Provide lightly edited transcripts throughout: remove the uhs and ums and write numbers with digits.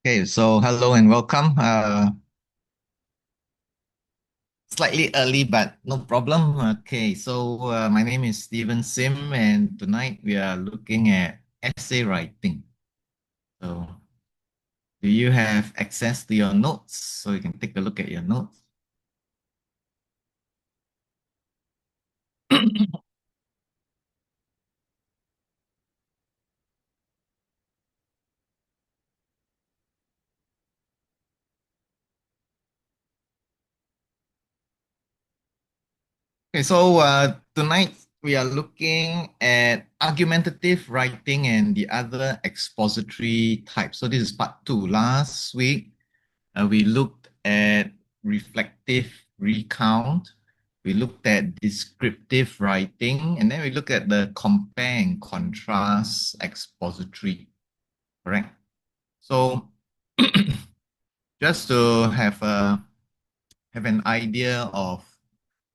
Okay, so hello and welcome. Slightly early, but no problem. Okay, so my name is Steven Sim, and tonight we are looking at essay writing. So, do you have access to your notes so you can take a look at your notes? Okay, so tonight we are looking at argumentative writing and the other expository types. So this is part two. Last week, we looked at reflective recount, we looked at descriptive writing, and then we looked at the compare and contrast expository, correct? So just to have an idea of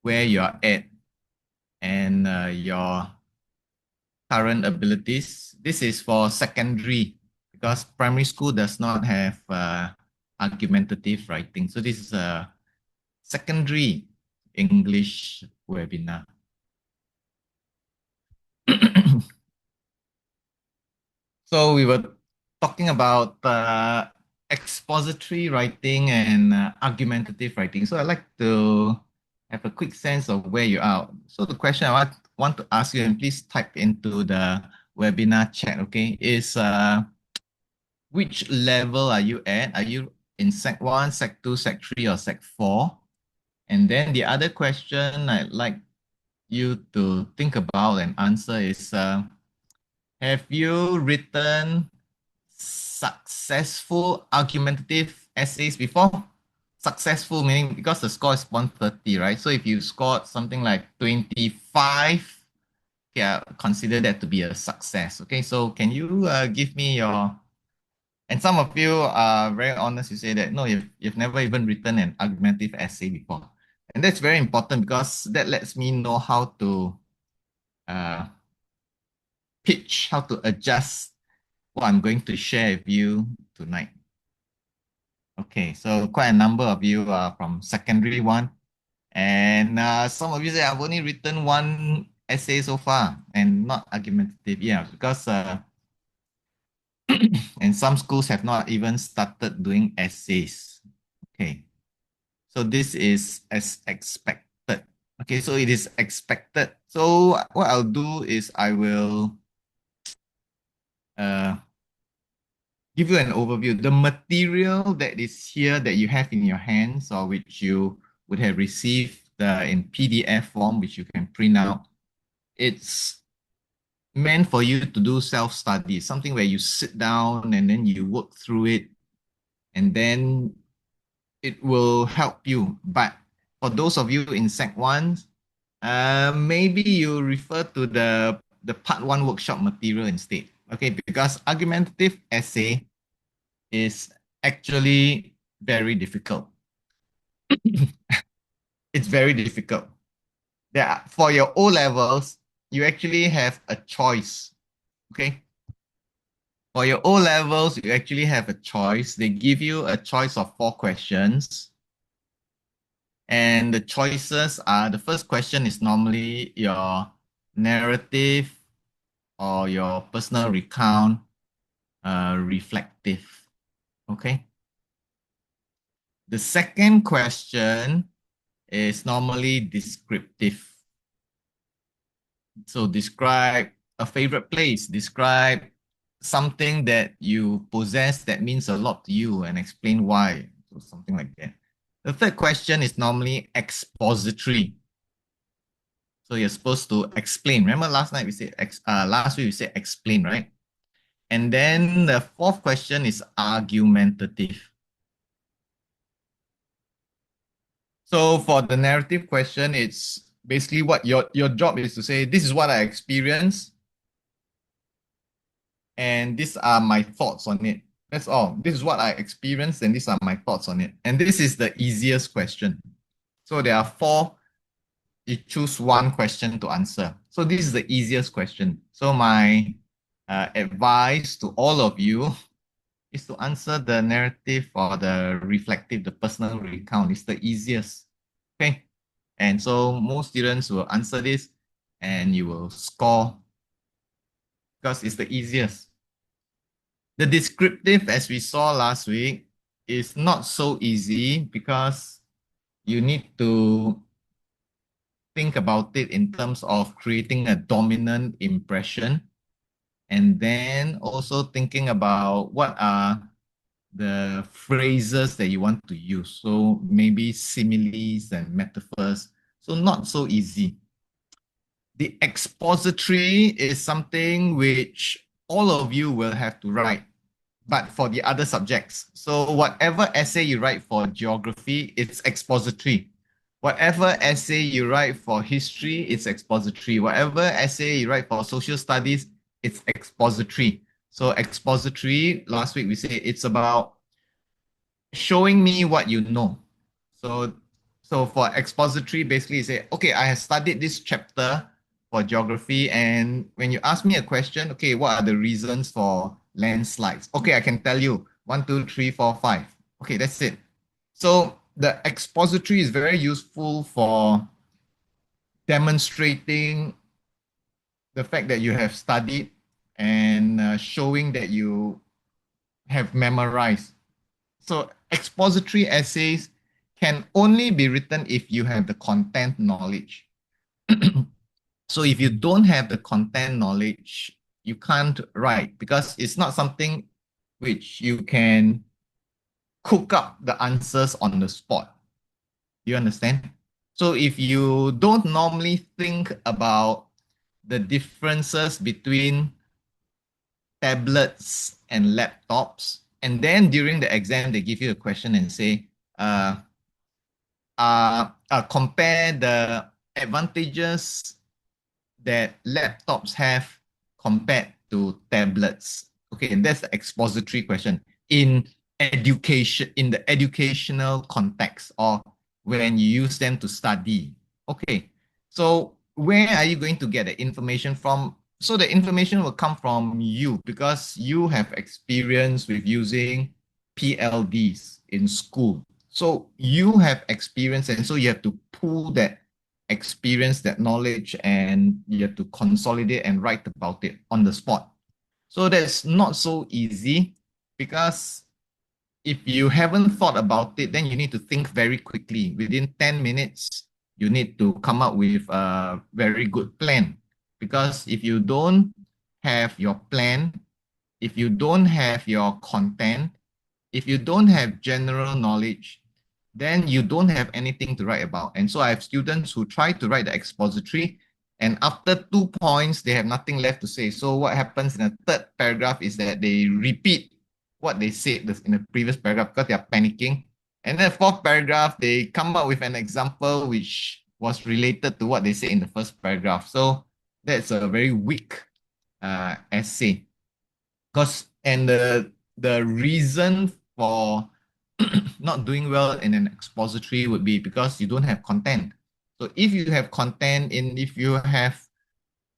where you're at and your current abilities, this is for secondary because primary school does not have argumentative writing. So this is a secondary English webinar. So we were talking about expository writing and argumentative writing. So I'd like to have a quick sense of where you are. So the question I want to ask you, and please type into the webinar chat, okay, is which level are you at? Are you in Sec 1, Sec 2, Sec 3, or Sec 4? And then the other question I'd like you to think about and answer is, have you written successful argumentative essays before? Successful meaning because the score is 130, right? So if you scored something like 25, yeah, consider that to be a success. Okay, so can you give me your, and some of you are very honest, you say that, no, you've never even written an argumentative essay before. And that's very important because that lets me know how to uh, pitch, how to adjust what I'm going to share with you tonight. Okay, so quite a number of you are from secondary one, and some of you say I've only written one essay so far and not argumentative. Yeah, because and some schools have not even started doing essays. Okay, so this is as expected. Okay, so it is expected. So what I'll do is I will uh, give you an overview. The material that is here that you have in your hands or which you would have received in PDF form, which you can print out, it's meant for you to do self-study, something where you sit down and then you work through it, and then it will help you. But for those of you in Sec 1, maybe you refer to the part 1 workshop material instead. Okay, because argumentative essay is actually very difficult. It's very difficult. For your O levels, you actually have a choice. Okay. For your O levels, you actually have a choice. They give you a choice of 4 questions. And the choices are, the first question is normally your narrative or your personal recount, reflective. Okay. The second question is normally descriptive. So describe a favorite place, describe something that you possess that means a lot to you and explain why. So something like that. The third question is normally expository. So you're supposed to explain. Remember last night we said last week we said explain, right? And then the fourth question is argumentative. So for the narrative question, it's basically what your job is to say, this is what I experienced, and these are my thoughts on it. That's all. This is what I experienced, and these are my thoughts on it. And this is the easiest question. So there are 4. You choose one question to answer. So this is the easiest question. So my advice to all of you is to answer the narrative or the reflective, the personal recount. It's the easiest. Okay. And so most students will answer this and you will score because it's the easiest. The descriptive, as we saw last week, is not so easy because you need to think about it in terms of creating a dominant impression and then also thinking about what are the phrases that you want to use. So maybe similes and metaphors. So not so easy. The expository is something which all of you will have to write, but for the other subjects. So whatever essay you write for geography, it's expository. Whatever essay you write for history, it's expository. Whatever essay you write for social studies, it's expository. So expository, last week we said it's about showing me what you know. So for expository, basically you say, okay, I have studied this chapter for geography, and when you ask me a question, okay, what are the reasons for landslides? Okay, I can tell you 1, 2, 3, 4, 5. Okay, that's it. So the expository is very useful for demonstrating the fact that you have studied and showing that you have memorized. So expository essays can only be written if you have the content knowledge. So if you don't have the content knowledge, you can't write because it's not something which you can cook up the answers on the spot. You understand? So if you don't normally think about the differences between tablets and laptops, and then during the exam, they give you a question and say, compare the advantages that laptops have compared to tablets. Okay, and that's the expository question in education, in the educational context, or when you use them to study. Okay, so where are you going to get the information from? So the information will come from you because you have experience with using PLDs in school. So you have experience, and so you have to pull that experience, that knowledge, and you have to consolidate and write about it on the spot. So that's not so easy because if you haven't thought about it, then you need to think very quickly. Within 10 minutes, you need to come up with a very good plan. Because if you don't have your plan, if you don't have your content, if you don't have general knowledge, then you don't have anything to write about. And so I have students who try to write the expository, and after 2 points, they have nothing left to say. So what happens in the third paragraph is that they repeat what they said in the previous paragraph because they are panicking. And then the fourth paragraph, they come up with an example which was related to what they said in the first paragraph. So that's a very weak essay. Because and the reason for not doing well in an expository would be because you don't have content. So if you have content in, if you have,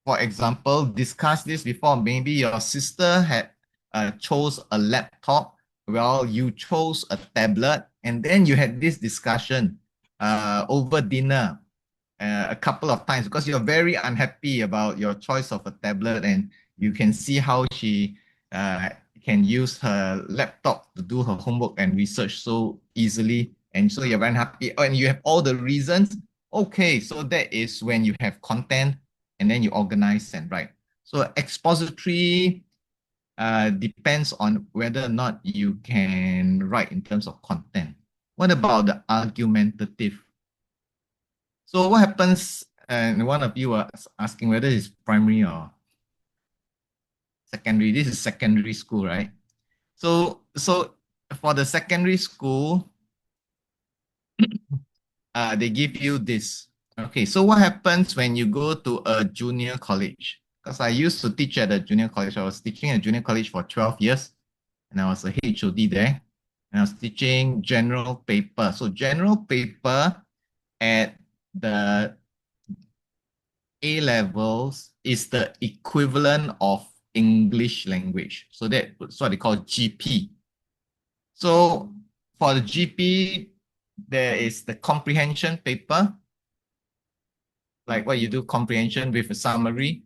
for example, discussed this before, maybe your sister had chose a laptop, well, you chose a tablet, and then you had this discussion over dinner a couple of times because you're very unhappy about your choice of a tablet, and you can see how she can use her laptop to do her homework and research so easily. And so you're very happy, and you have all the reasons. Okay, so that is when you have content and then you organize and write. So expository depends on whether or not you can write in terms of content. What about the argumentative? So what happens, and one of you was asking whether it's primary or secondary. This is secondary school, right? So for the secondary school, they give you this. Okay, so what happens when you go to a junior college? Because I used to teach at a junior college. I was teaching at junior college for 12 years, and I was a HOD there. And I was teaching general paper. So general paper at the A levels is the equivalent of English language. So that's what they call GP. So for the GP, there is the comprehension paper, like what you do comprehension with a summary.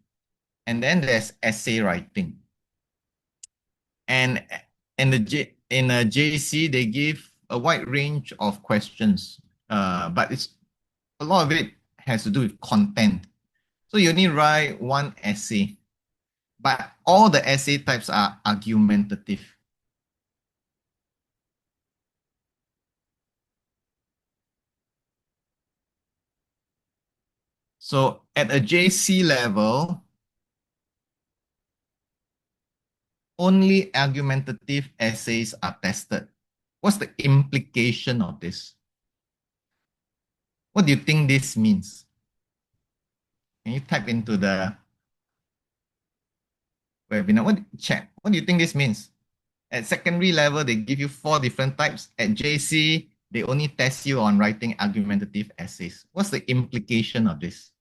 And then there's essay writing. And in a JC, they give a wide range of questions, but it's a lot of it has to do with content. So you only write one essay, but all the essay types are argumentative. So at a JC level, only argumentative essays are tested. What's the implication of this? What do you think this means? Can you type into the webinar? What do you think this means? At secondary level, they give you 4 different types. At JC, they only test you on writing argumentative essays. What's the implication of this?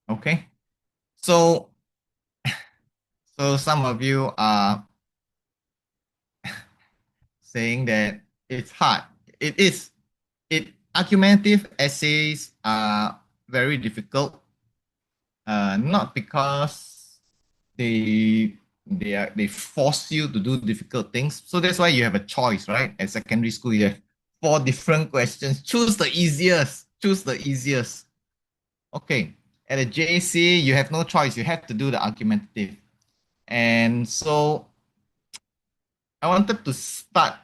Okay. So, so some of you are saying that it's hard. It is. Argumentative essays are very difficult. Not because they force you to do difficult things. So that's why you have a choice, right? At secondary school, you have 4 different questions. Choose the easiest. Choose the easiest. Okay. At a JC, you have no choice. You have to do the argumentative. And so I wanted to start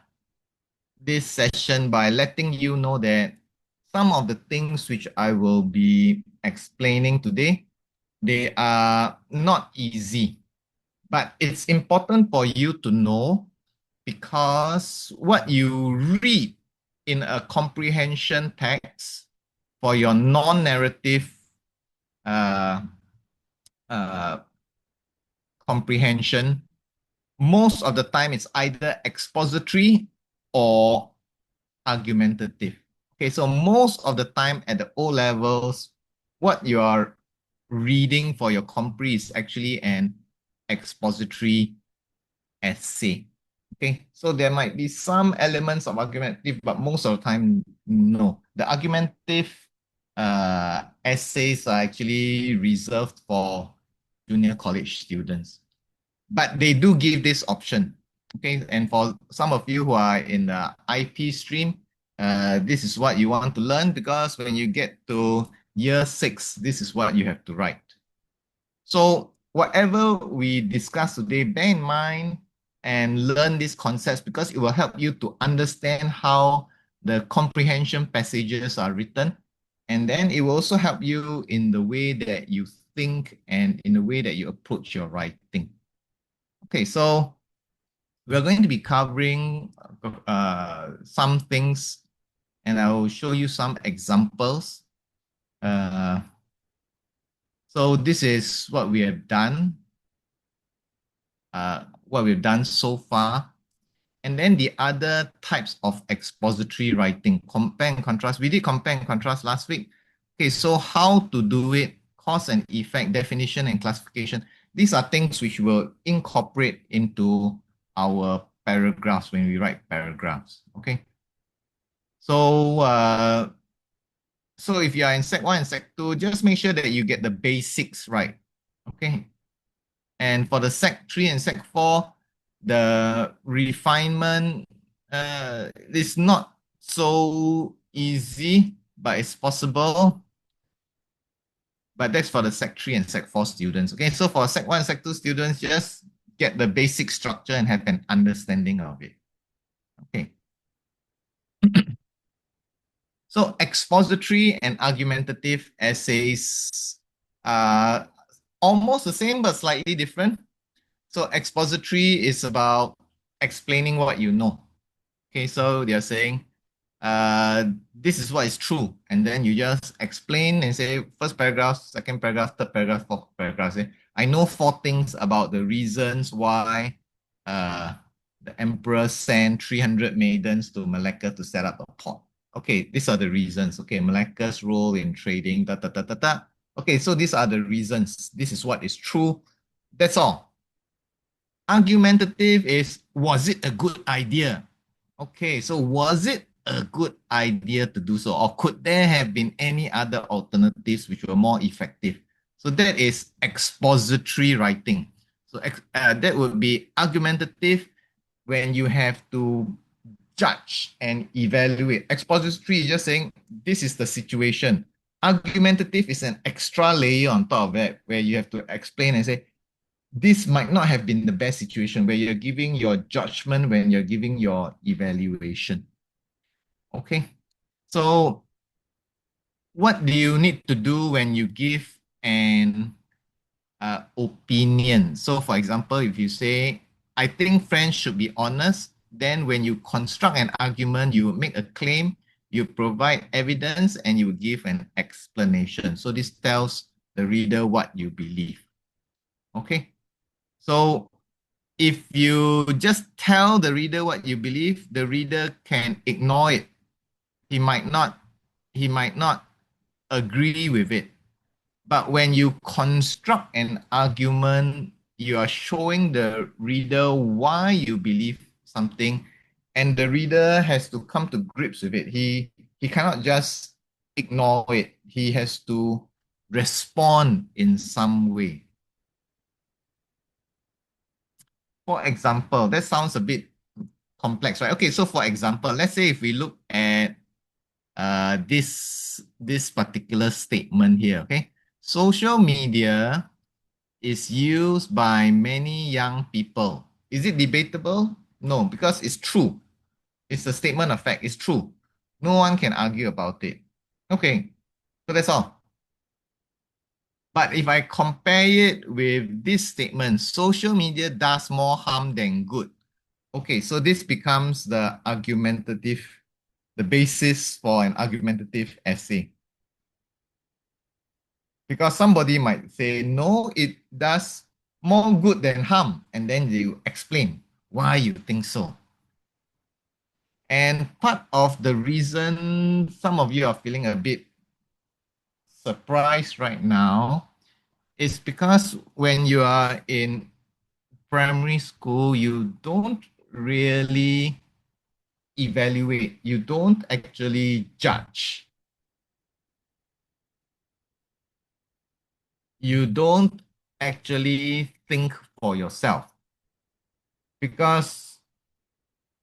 this session by letting you know that some of the things which I will be explaining today, they are not easy, but it's important for you to know because what you read in a comprehension text for your non-narrative uh, uh, comprehension, most of the time it's either expository or argumentative. Okay, so most of the time at the O levels, what you are reading for your compre is actually an expository essay. Okay, so there might be some elements of argumentative, but most of the time, no. The argumentative essays are actually reserved for junior college students, but they do give this option. Okay, and for some of you who are in the IP stream, this is what you want to learn because when you get to year 6, this is what you have to write. So whatever we discuss today, bear in mind and learn these concepts because it will help you to understand how the comprehension passages are written. And then it will also help you in the way that you think and in the way that you approach your writing. Okay, so we're going to be covering some things and I will show you some examples. So this is what we have done, so far. And then the other types of expository writing, compare and contrast. We did compare and contrast last week. Okay, so how to do it, cause and effect, definition and classification. These are things which we'll incorporate into our paragraphs when we write paragraphs, okay? So, so if you are in Sec 1 and Sec 2, just make sure that you get the basics right, okay? And for the Sec 3 and Sec 4, the refinement is not so easy, but it's possible. But that's for the Sec 3 and Sec 4 students. Okay, so for Sec 1 and Sec 2 students, just get the basic structure and have an understanding of it. Okay. So expository and argumentative essays are almost the same, but slightly different. So expository is about explaining what you know. Okay, so they're saying, this is what is true. And then you just explain and say, first paragraph, second paragraph, third paragraph, fourth paragraph. Say, I know 4 things about the reasons why the emperor sent 300 maidens to Malacca to set up a port. Okay, these are the reasons. Okay, Malacca's role in trading, da, da, da, da, da. Okay, so these are the reasons. This is what is true. That's all. Argumentative is, was it a good idea? Okay, so was it a good idea to do so? Or could there have been any other alternatives which were more effective? So that is expository writing. So that would be argumentative when you have to judge and evaluate. Expository is just saying, this is the situation. Argumentative is an extra layer on top of that, where you have to explain and say, this might not have been the best situation, where you're giving your judgment, when you're giving your evaluation. Okay. So what do you need to do when you give an opinion? So for example, if you say, I think friends should be honest, then when you construct an argument, you make a claim, you provide evidence, and you give an explanation. So this tells the reader what you believe. Okay. So if you just tell the reader what you believe, the reader can ignore it. He might not, he might not agree with it. But when you construct an argument, you are showing the reader why you believe something, and the reader has to come to grips with it. He cannot just ignore it. He has to respond in some way. For example, that sounds a bit complex, right? Okay, so for example, let's say if we look at this particular statement here, okay? Social media is used by many young people. Is it debatable? No, because it's true. It's a statement of fact. It's true. No one can argue about it. Okay, so that's all. But if I compare it with this statement, social media does more harm than good. Okay, so this becomes the argumentative, the basis for an argumentative essay. Because somebody might say, no, it does more good than harm. And then you explain why you think so. And part of the reason some of you are feeling a bit surprised right now is because when you are in primary school, you don't really evaluate, you don't actually judge, you don't actually think for yourself. Because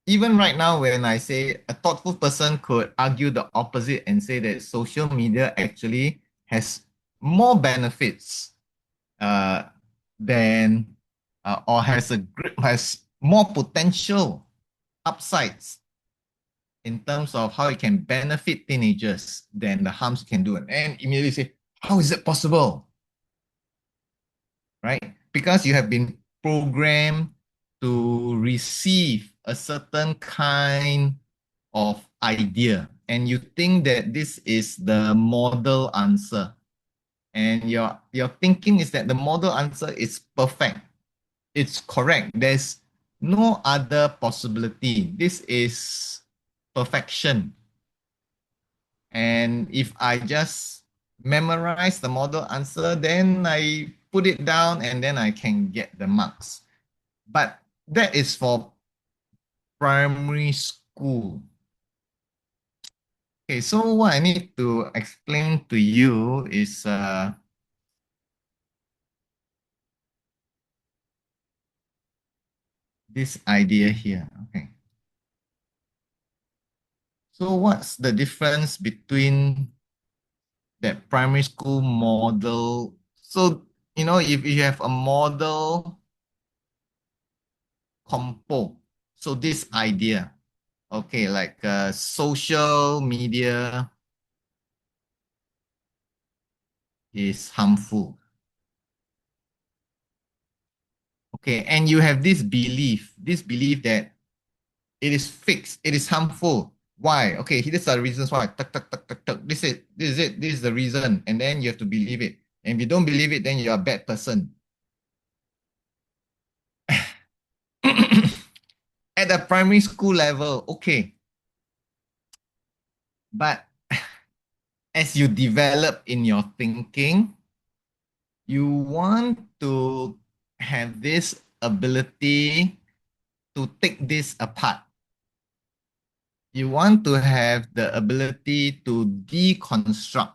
even right now, when I say a thoughtful person could argue the opposite and say that social media actually has more benefits uh, than or has more potential upsides in terms of how it can benefit teenagers than the harms it can do. And immediately say, how is it possible? Right? Because you have been programmed to receive a certain kind of idea, and you think that this is the model answer. And your thinking is that the model answer is perfect. It's correct. There's no other possibility. This is perfection. And if I just memorize the model answer, then I put it down and then I can get the marks. But that is for primary school. Okay, so what I need to explain to you is this idea here. Okay. So what's the difference between that primary school model? So, if you have a model compo, so this idea, okay, like social media is harmful. Okay, and you have this belief that it is fixed, it is harmful. Why? Okay, these are the reasons why. Tuck, tuck, tuck, tuck, tuck. This is the reason. And then you have to believe it. And if you don't believe it, then you're a bad person. At the primary school level, okay. But as you develop in your thinking, You want to have this ability to take this apart. You want to have the ability to deconstruct.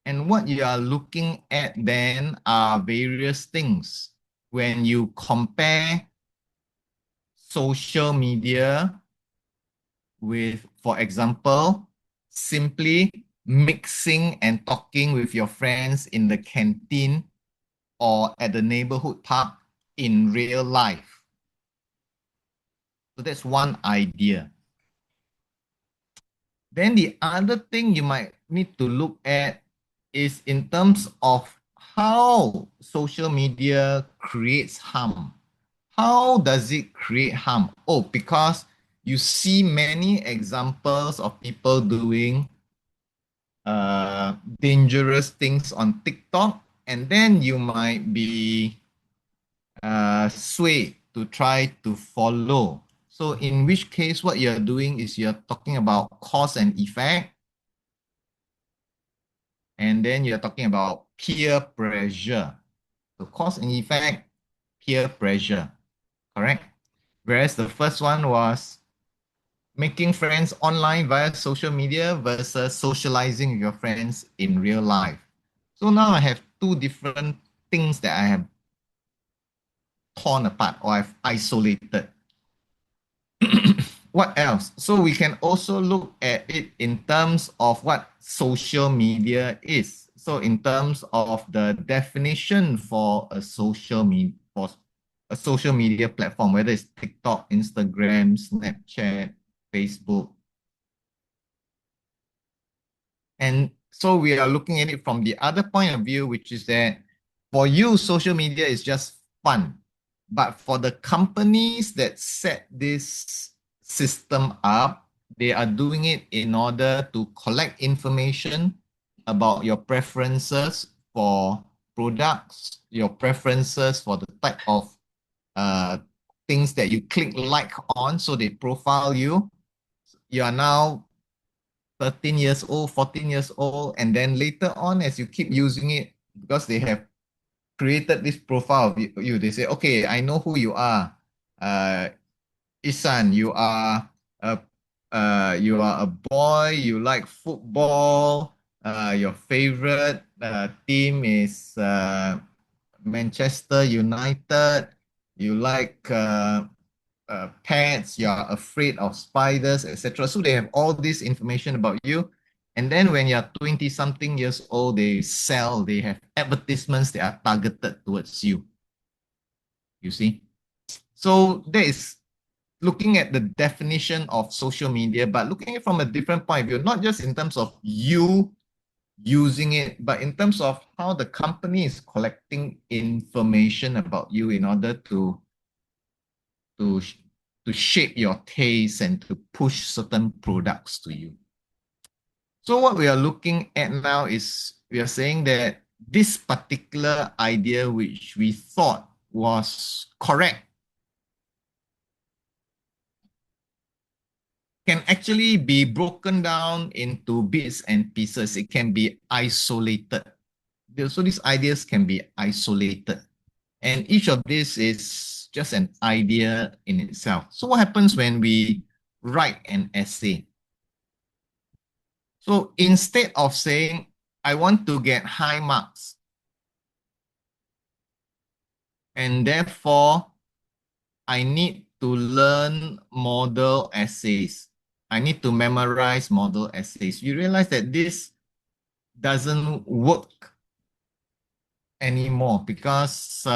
And what you are looking at then are various things. When you compare social media with, for example, simply mixing and talking with your friends in the canteen or at the neighborhood park in real life. So that's one idea. Then the other thing you might need to look at is in terms of how social media creates harm. How does it create harm? Oh, because you see many examples of people doing dangerous things on TikTok, and then you might be swayed to try to follow. So in which case, what you're doing is you're talking about cause and effect, and then you're talking about peer pressure. So cause and effect, peer pressure, correct? Whereas the first one was making friends online via social media versus socializing with your friends in real life. So now I have two different things that I have torn apart or I've isolated. What else? So we can also look at it in terms of what social media is. So in terms of the definition for a social media platform, whether it's TikTok, Instagram, Snapchat, Facebook. And so we are looking at it from the other point of view, which is that for you, social media is just fun. But for the companies that set this system up, they are doing it in order to collect information about your preferences for products, your preferences for the type of uh, things that you click like on. So they profile you. You are now 13 years old, 14 years old, and then later on, as you keep using it, because they have created this profile of you, they say, okay, I know who you are. Uh, Isan, a you are a boy, you like football, your favorite team is Manchester United, you like pets, you're afraid of spiders, etc. So they have all this information about you. And then when you're 20 something years old, they have advertisements that are targeted towards you. You see? So that is looking at the definition of social media, but looking at it from a different point of view, not just in terms of you using it, but in terms of how the company is collecting information about you in order to to shape your taste and to push certain products to you. So what we are looking at now is we are saying that this particular idea which we thought was correct can actually be broken down into bits and pieces. It can be isolated. So these ideas can be isolated. And each of these is just an idea in itself. So what happens when we write an essay? So instead of saying, I want to get high marks, and therefore I need to learn model essays. I need to memorize model essays. You realize that this doesn't work anymore because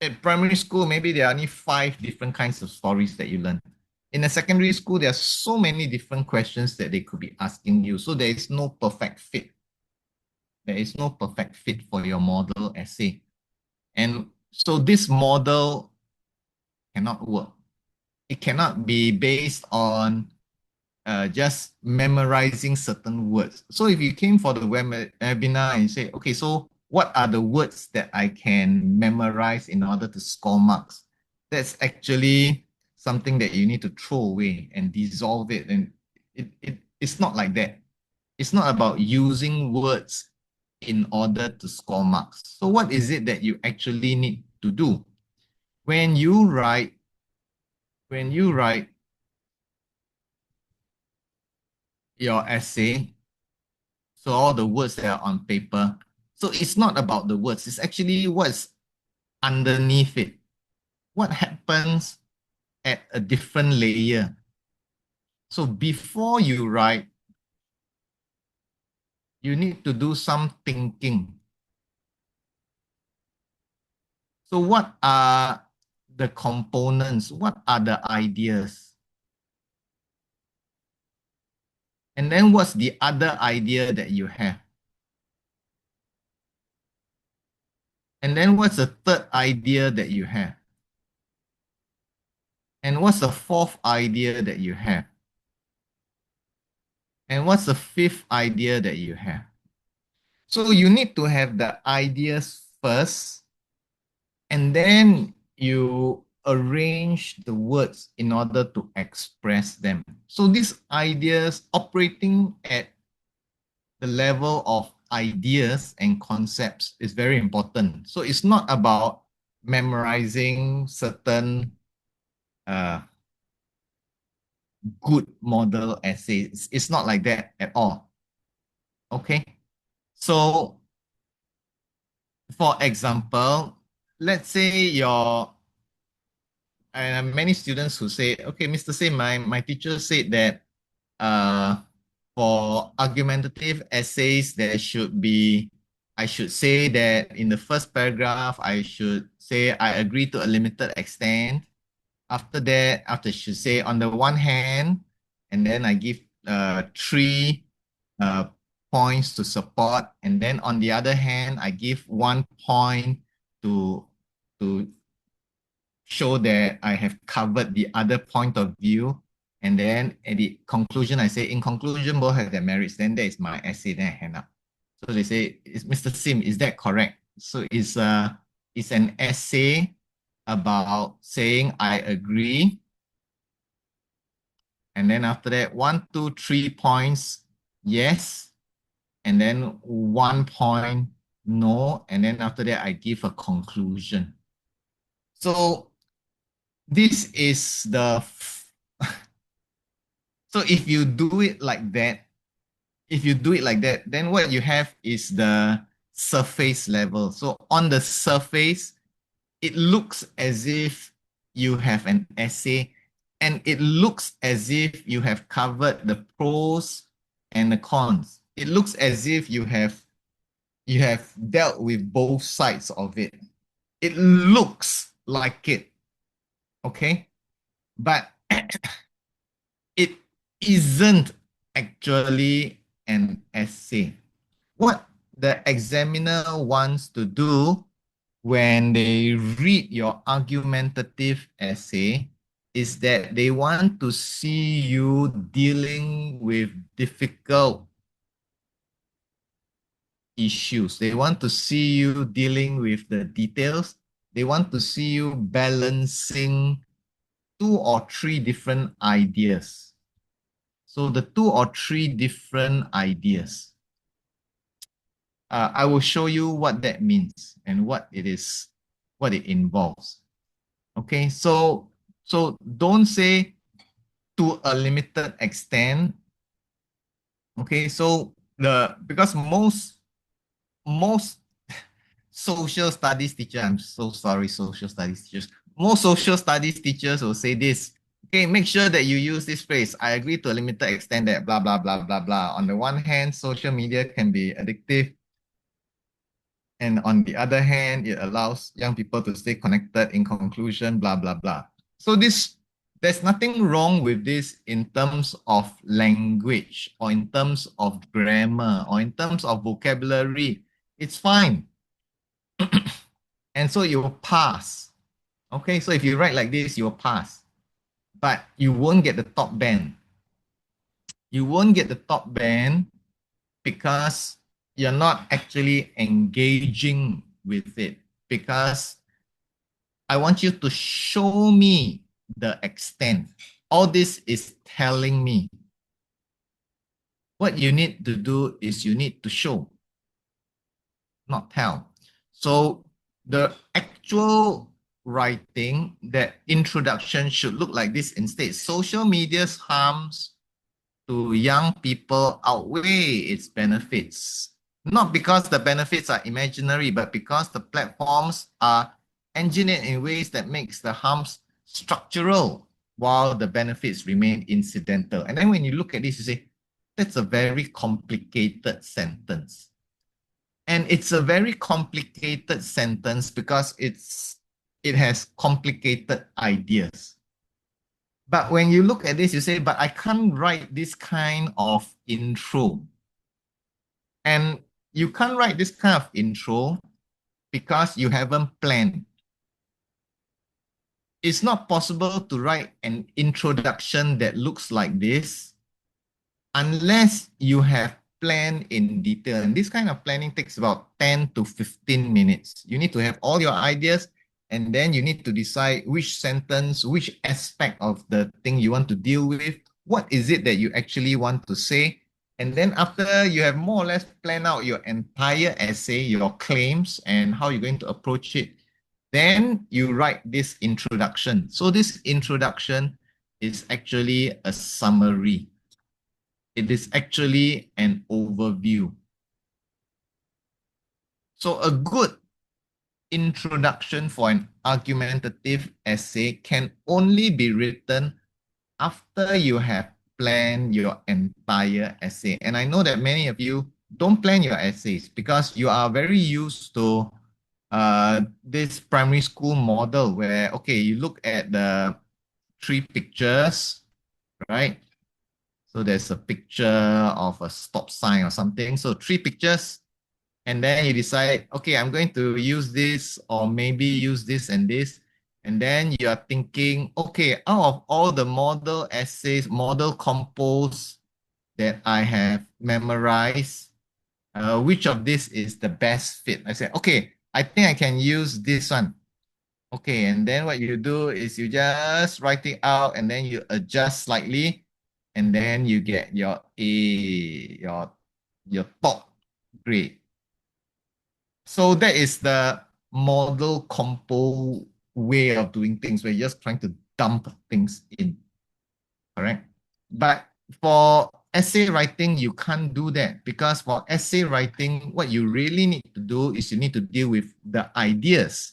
at primary school, maybe there are only 5 different kinds of stories that you learn. In a secondary school, there are so many different questions that they could be asking you. So there is no perfect fit. There is no perfect fit for your model essay. And so this model cannot work. It cannot be based on just memorizing certain words. So if you came for the webinar and say, okay, so what are the words that I can memorize in order to score marks? That's actually something that you need to throw away and dissolve it. And it's not like that. It's not about using words in order to score marks. So what is it that you actually need to do? When you write your essay, so all the words that are on paper, so it's not about the words, it's actually what's underneath it. What happens at a different layer? So before you write, you need to do some thinking. So what are the components? What are the ideas? And then what's the other idea that you have? And then what's the third idea that you have? And what's the fourth idea that you have? And what's the fifth idea that you have? So you need to have the ideas first, and then you arrange the words in order to express them. So these ideas operating at the level of ideas and concepts is very important. So it's not about memorizing certain good model essays. It's not like that at all. Okay. So for example, let's say your and many students who say, okay, Mr. Sim, my teacher said that for argumentative essays, I should say that in the first paragraph, I should say I agree to a limited extent. After that, after should say on the one hand, and then I give three uh, points to support, and then on the other hand, I give 1 point to to show that I have covered the other point of view. And then at the conclusion, I say, in conclusion, both have their merits. Then that is my essay. Then I hand up. So they say, is Mr. Sim, is that correct? So it's an essay about saying I agree. And then after that, 1, 2, 3 points, yes. And then 1 point, no. And then after that, I give a conclusion. So this is the so if you do it like that, then what you have is the surface level. So on the surface, it looks as if you have an essay, and it looks as if you have covered the pros and the cons. It looks as if you have dealt with both sides of it. It looks like it, okay? But it isn't actually an essay. What the examiner wants to do when they read your argumentative essay is that they want to see you dealing with difficult issues. They want to see you dealing with the details. They want to see you balancing 2 or 3 different ideas. So the 2 or 3 different ideas. I will show you what that means and what it is, what it involves. Okay, so don't say to a limited extent. Okay, so because most social studies teachers, I'm so sorry, social studies teachers, most social studies teachers will say this. Okay, make sure that you use this phrase. I agree to a limited extent that blah blah blah blah blah. On the one hand, social media can be addictive. And on the other hand, it allows young people to stay connected in conclusion, blah, blah, blah. So there's nothing wrong with this in terms of language or in terms of grammar or in terms of vocabulary. It's fine. And so you will pass. Okay, so if you write like this, you'll pass. But you won't get the top band. You won't get the top band because you're not actually engaging with it. Because I want you to show me the extent. All this is telling me. What you need to do is you need to show. not tell. So the actual writing, that introduction should look like this instead. Social media's harms to young people outweigh its benefits. Not because the benefits are imaginary, but because the platforms are engineered in ways that makes the harms structural while the benefits remain incidental. And then when you look at this, you say, that's a very complicated sentence. And it's a very complicated sentence because it has complicated ideas. But when you look at this, you say, but I can't write this kind of intro. And you can't write this kind of intro because you haven't planned. It's not possible to write an introduction that looks like this unless you have planned in detail. And this kind of planning takes about 10 to 15 minutes. You need to have all your ideas, and then you need to decide which sentence, which aspect of the thing you want to deal with. What is it that you actually want to say? And then after you have more or less planned out your entire essay, your claims, and how you're going to approach it, then you write this introduction. So this introduction is actually a summary. It is actually an overview. So a good introduction for an argumentative essay can only be written after you have planned your entire essay. And I know that many of you don't plan your essays because you are very used to this primary school model where, okay, you look at the three pictures, right? So there's a picture of a stop sign or something. So three pictures, and then you decide, okay, I'm going to use this or maybe use this and this. And then you are thinking, okay, out of all the model essays, model compos that I have memorized, which of this is the best fit? I said, okay, I think I can use this one. Okay, and then what you do is you just write it out and then you adjust slightly, and then you get your A, your top grade. So that is the model compo way of doing things where you're just trying to dump things in, correct? But for essay writing, you can't do that because for essay writing, what you really need to do is you need to deal with the ideas,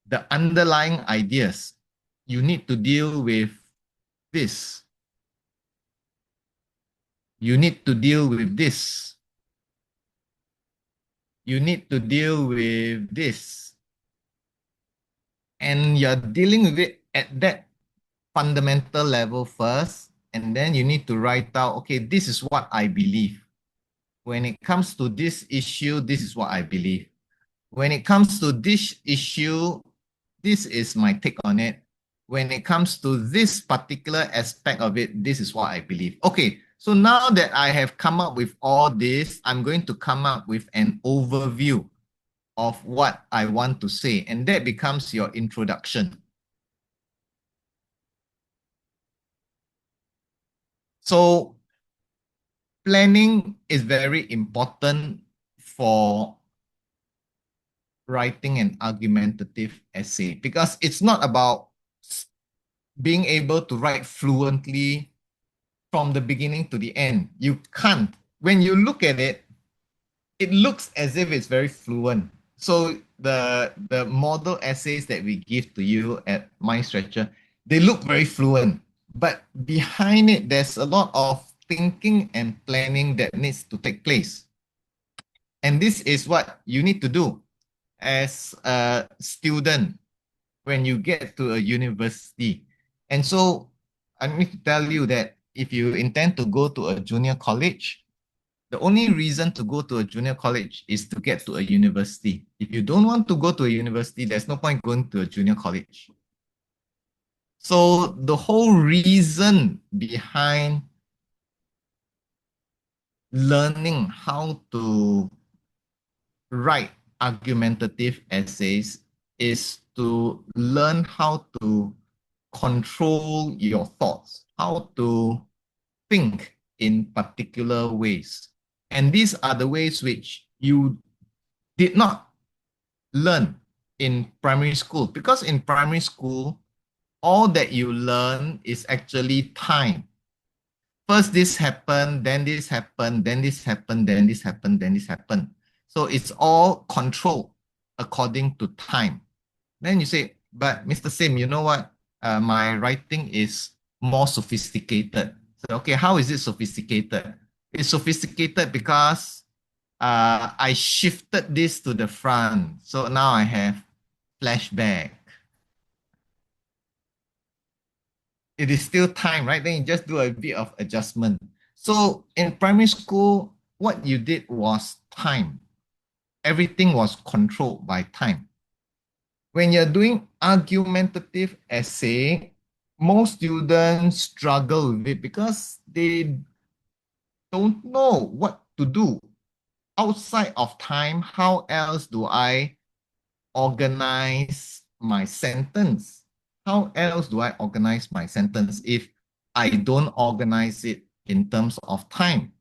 the underlying ideas. You need to deal with this. You need to deal with this. You need to deal with this. And you're dealing with it at that fundamental level first, and then you need to write out, okay, this is what I believe. When it comes to this issue, this is what I believe. When it comes to this issue, this is my take on it. When it comes to this particular aspect of it, this is what I believe. Okay, so now that I have come up with all this, I'm going to come up with an overview of what I want to say, and that becomes your introduction. So planning is very important for writing an argumentative essay because it's not about being able to write fluently from the beginning to the end. You can't. When you look at it, it looks as if it's very fluent. So the model essays that we give to you at MindStretcher, they look very fluent. But behind it, there's a lot of thinking and planning that needs to take place. And this is what you need to do as a student when you get to a university. And so I need to tell you that if you intend to go to a junior college, the only reason to go to a junior college is to get to a university. If you don't want to go to a university, there's no point going to a junior college. So the whole reason behind learning how to write argumentative essays is to learn how to control your thoughts, how to think in particular ways. And these are the ways which you did not learn in primary school, because in primary school, all that you learn is actually time. First this happened, then this happened, then this happened, then this happened, then this happened. So it's all controlled according to time. Then you say, but Mr. Sim, you know what? My writing is more sophisticated. So, okay, how is it sophisticated? It's sophisticated because I shifted this to the front. So now I have flashback. It is still time, right? Then you just do a bit of adjustment. So in primary school, what you did was time. Everything was controlled by time. When you're doing argumentative essay, most students struggle with it because they don't know what to do. Outside of time, how else do I organize my sentence? How else do I organize my sentence if I don't organize it in terms of time?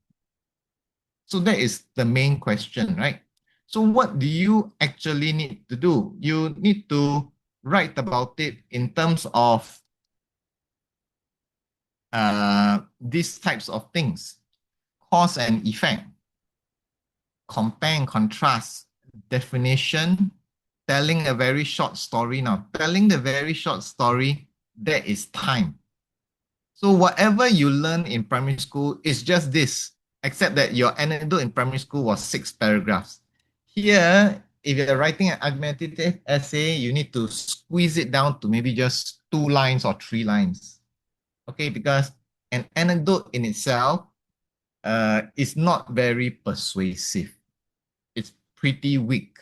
So that is the main question, right? So what do you actually need to do? You need to write about it in terms of these types of things: cause and effect, compare and contrast, definition, telling a very short story. Now, telling the very short story, that is time. So whatever you learn in primary school is just this, except that your anecdote in primary school was 6 paragraphs. Here, if you're writing an argumentative essay, you need to squeeze it down to maybe just 2 lines or 3 lines. Okay, because an anecdote in itself is not very persuasive. It's pretty weak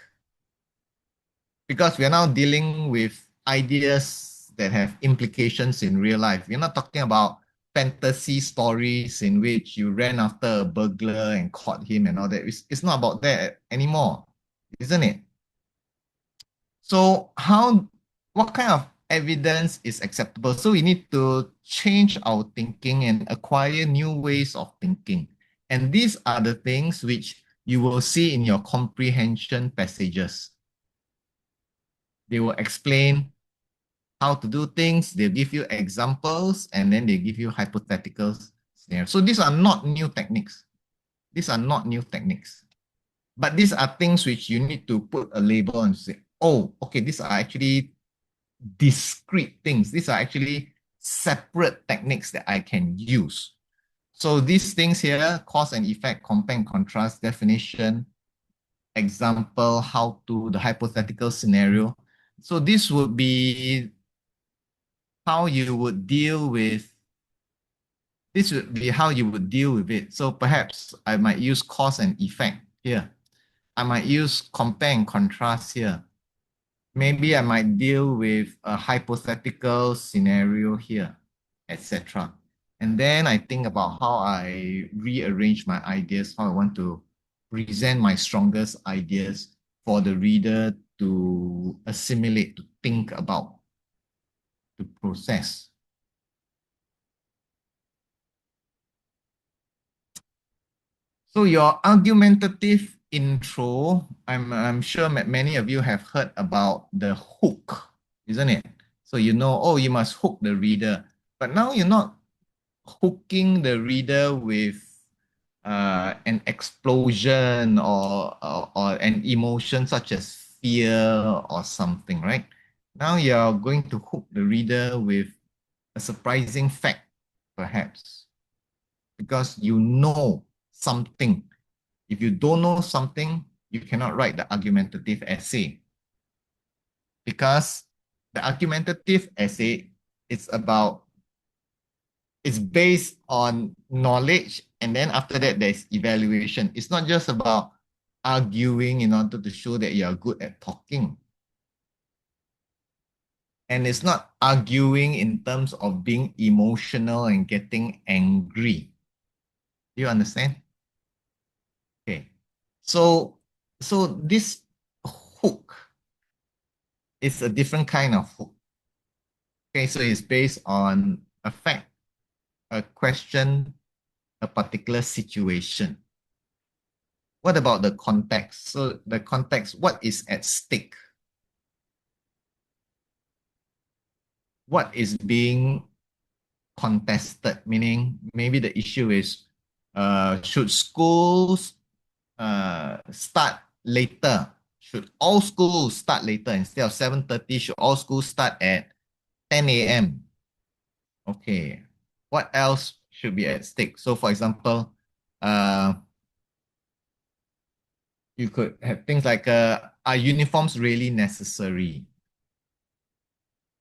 because we are now dealing with ideas that have implications in real life. We're not talking about fantasy stories in which you ran after a burglar and caught him and all that. It's not about that anymore, isn't it? So what kind of evidence is acceptable? So we need to change our thinking and acquire new ways of thinking. And these are the things which you will see in your comprehension passages. They will explain how to do things, they'll give you examples, and then they give you hypothetical scenarios. So these are not new techniques. These are not new techniques. But these are things which you need to put a label and say, oh, okay, these are actually discrete things. These are actually separate techniques that I can use. So these things here, cause and effect, compare and contrast, definition, example, how to, the hypothetical scenario. So this would be how you would deal with, this would be how you would deal with it. So perhaps I might use cause and effect here. I might use compare and contrast here. Maybe I might deal with a hypothetical scenario here, etc. And then I think about how I rearrange my ideas, how I want to present my strongest ideas for the reader to assimilate, to think about, to process. So your argumentative intro, I'm sure many of you have heard about the hook, isn't it? So you know, oh, you must hook the reader. But now you're not hooking the reader with an explosion or an emotion such as fear or something, right? Now you're going to hook the reader with a surprising fact, perhaps, because you know something. If you don't know something, you cannot write the argumentative essay, because the argumentative essay is about, it's based on knowledge, and then after that there's evaluation. It's not just about arguing in order to show that you are good at talking. And it's not arguing in terms of being emotional and getting angry. Do you understand? Okay. So this hook is a different kind of hook. Okay, so it's based on a fact, a question, a particular situation. What about the context? So the context, what is at stake? What is being contested? Meaning maybe the issue is should schools start later? Should all schools start later instead of 7:30? Should all schools start at 10 a.m.? Okay. What else should be at stake? So for example, uh, you could have things like are uniforms really necessary?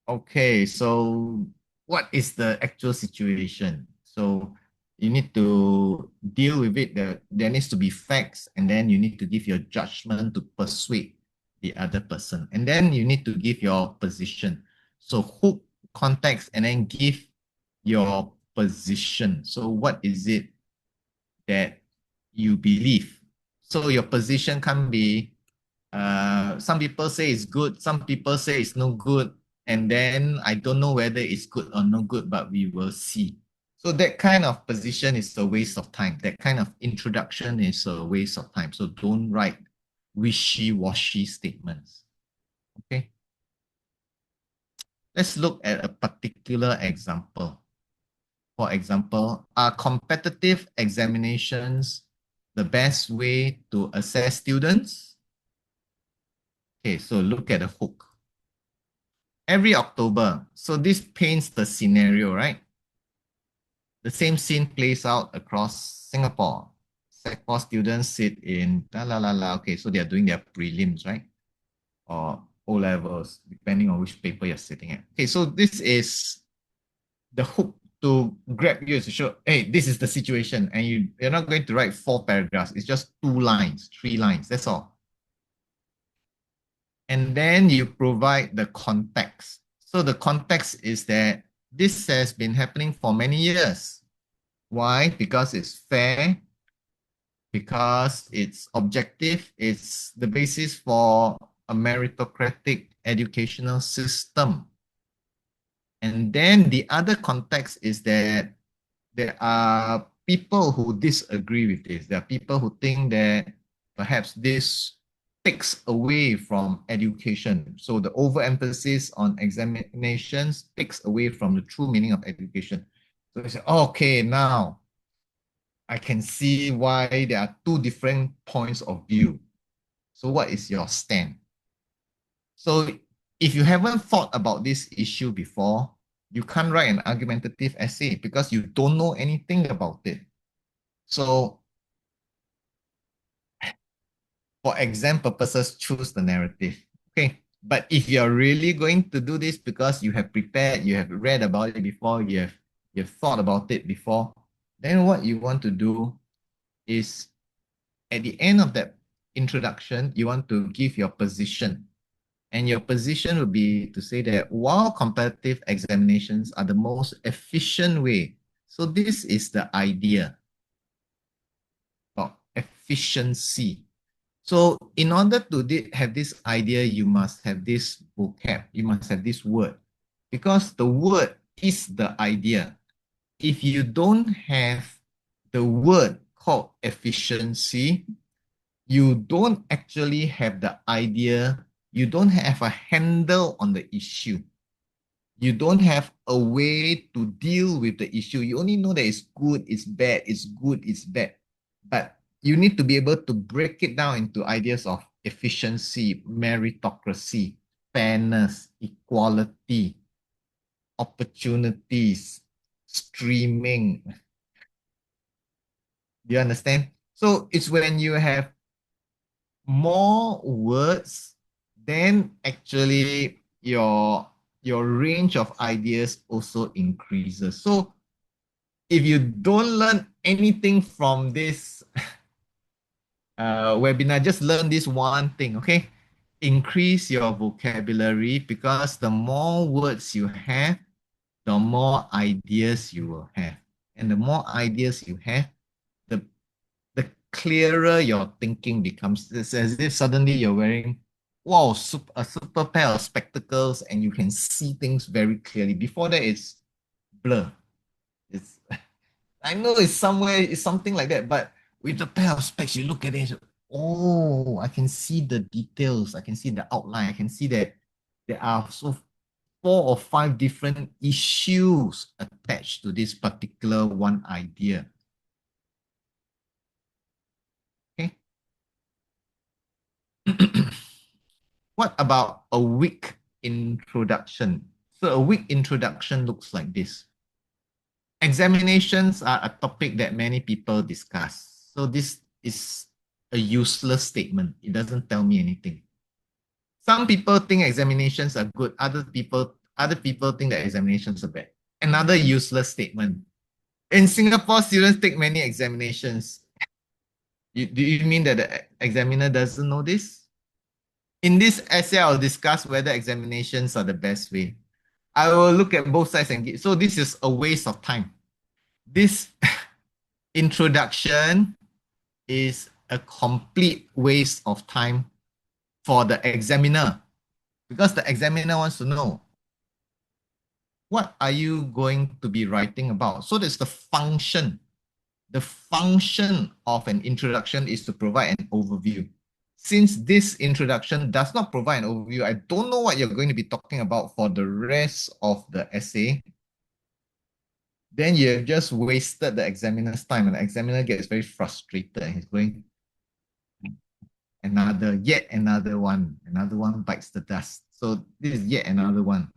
Okay, so what is the actual situation? So you need to deal with it. There needs to be facts, and then you need to give your judgment to persuade the other person. And then you need to give your position. So hook, context, and then give your position. So what is it that you believe? So your position can be some people say it's good, some people say it's no good, and then I don't know whether it's good or no good, but we will see. So that kind of position is a waste of time. That kind of introduction is a waste of time. So don't write wishy-washy statements. Okay. Let's look at a particular example. For example, are competitive examinations the best way to assess students? Okay, so look at the hook. Every October, so this paints the scenario, right? The same scene plays out across Singapore. Sec 4 students sit in la la la la. Okay, so they are doing their prelims, right? Or O levels, depending on which paper you're sitting at. Okay, so this is the hook to grab you to show, hey, this is the situation, and you're not going to write 4 paragraphs. It's just 2 lines, 3 lines. That's all. And then you provide the context. So the context is that this has been happening for many years. Why? Because it's fair, because it's objective, it's the basis for a meritocratic educational system. And then the other context is that there are people who disagree with this. There are people who think that perhaps this takes away from education. So the overemphasis on examinations takes away from the true meaning of education. So they say, oh, okay, now I can see why there are 2 different points of view. So what is your stand? So if you haven't thought about this issue before, you can't write an argumentative essay because you don't know anything about it. So for exam purposes, choose the narrative. Okay. But if you're really going to do this because you have prepared, you have read about it before, you've thought about it before, then what you want to do is at the end of that introduction, you want to give your position. And your position would be to say that while competitive examinations are the most efficient way, so this is the idea of efficiency. So in order to have this idea, you must have this vocab, you must have this word, because the word is the idea. If you don't have the word called efficiency, you don't actually have the idea, you don't have a handle on the issue. You don't have a way to deal with the issue. You only know that it's good, it's bad, it's good, it's bad. But you need to be able to break it down into ideas of efficiency, meritocracy, fairness, equality, opportunities, streaming. Do you understand? So it's when you have more words, then actually your range of ideas also increases. So if you don't learn anything from this webinar, just learn this one thing, okay? Increase your vocabulary, because the more words you have, the more ideas you will have. And the more ideas you have, the the clearer your thinking becomes. It's as if suddenly you're wearing, wow, a super pair of spectacles and you can see things very clearly. Before that, it's blur. It's I know it's somewhere, it's something like that, but with the pair of specs, you look at it, oh, I can see the details. I can see the outline. I can see that there are so four or five different issues attached to this particular one idea. Okay. What about a weak introduction? So a weak introduction looks like this. Examinations are a topic that many people discuss. So this is a useless statement. It doesn't tell me anything. Some people think examinations are good. Other people think that examinations are bad. Another useless statement. In Singapore, students take many examinations. Do you mean that the examiner doesn't know this? In this essay, I'll discuss whether examinations are the best way. I will look at both sides and so this is a waste of time. This introduction is a complete waste of time for the examiner because the examiner wants to know what are you going to be writing about. So that's the function. The function of an introduction is to provide an overview. Since this introduction does not provide an overview, I don't know what you're going to be talking about for the rest of the essay. Then you have just wasted the examiner's time, and the examiner gets very frustrated and he's going, yet another one bites the dust. So this is yet another one.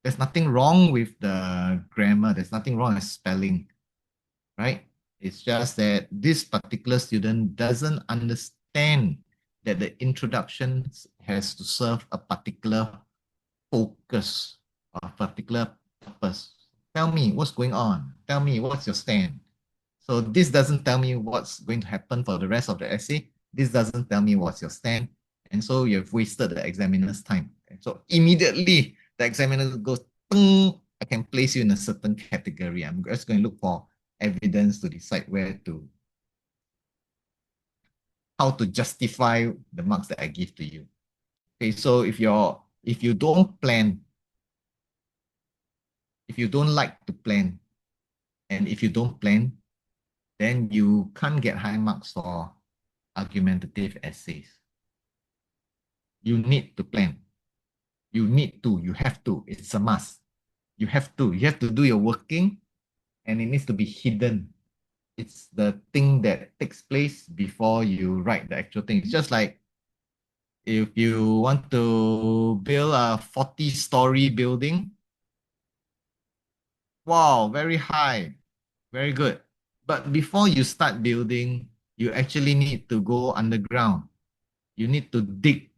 There's nothing wrong with the grammar. There's nothing wrong with spelling, right? It's just that this particular student doesn't understand that the introduction has to serve a particular focus or a particular purpose. Tell me what's going on. Tell me what's your stand. So this doesn't tell me what's going to happen for the rest of the essay. This doesn't tell me what's your stand. And so you've wasted the examiner's time. And so immediately the examiner goes, I can place you in a certain category. I'm just going to look for evidence to decide how to justify the marks that I give to you. Okay, so if you don't plan, if you don't like to plan, and if you don't plan, then you can't get high marks for argumentative essays. You need to plan. You have to. It's a must. You have to. You have to do your working and it needs to be hidden. It's the thing that takes place before you write the actual thing. It's just like if you want to build a 40-story building, wow, very high, very good. But before you start building, you actually need to go underground. You need to dig.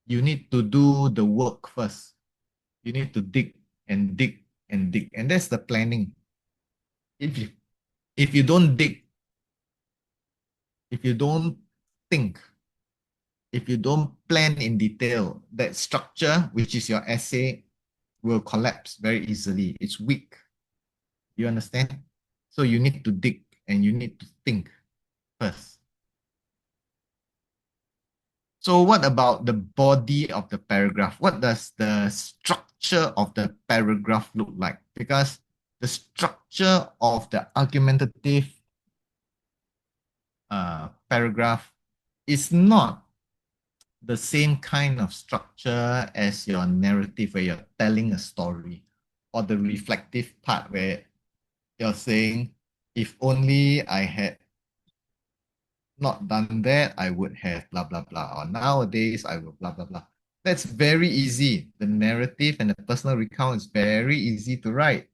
You need to do the work first. You need to dig and dig and dig. And that's the planning. If you if you don't dig, if you don't think, if you don't plan in detail, that structure, which is your essay, will collapse very easily. It's weak. You understand? So you need to dig and you need to think first. So what about the body of the paragraph? What does the structure of the paragraph look like? Because the structure of the argumentative paragraph is not the same kind of structure as your narrative where you're telling a story, or the reflective part where you're saying, if only I had not done that, I would have blah, blah, blah. Or nowadays, I will blah, blah, blah. That's very easy. The narrative and the personal recount is very easy to write.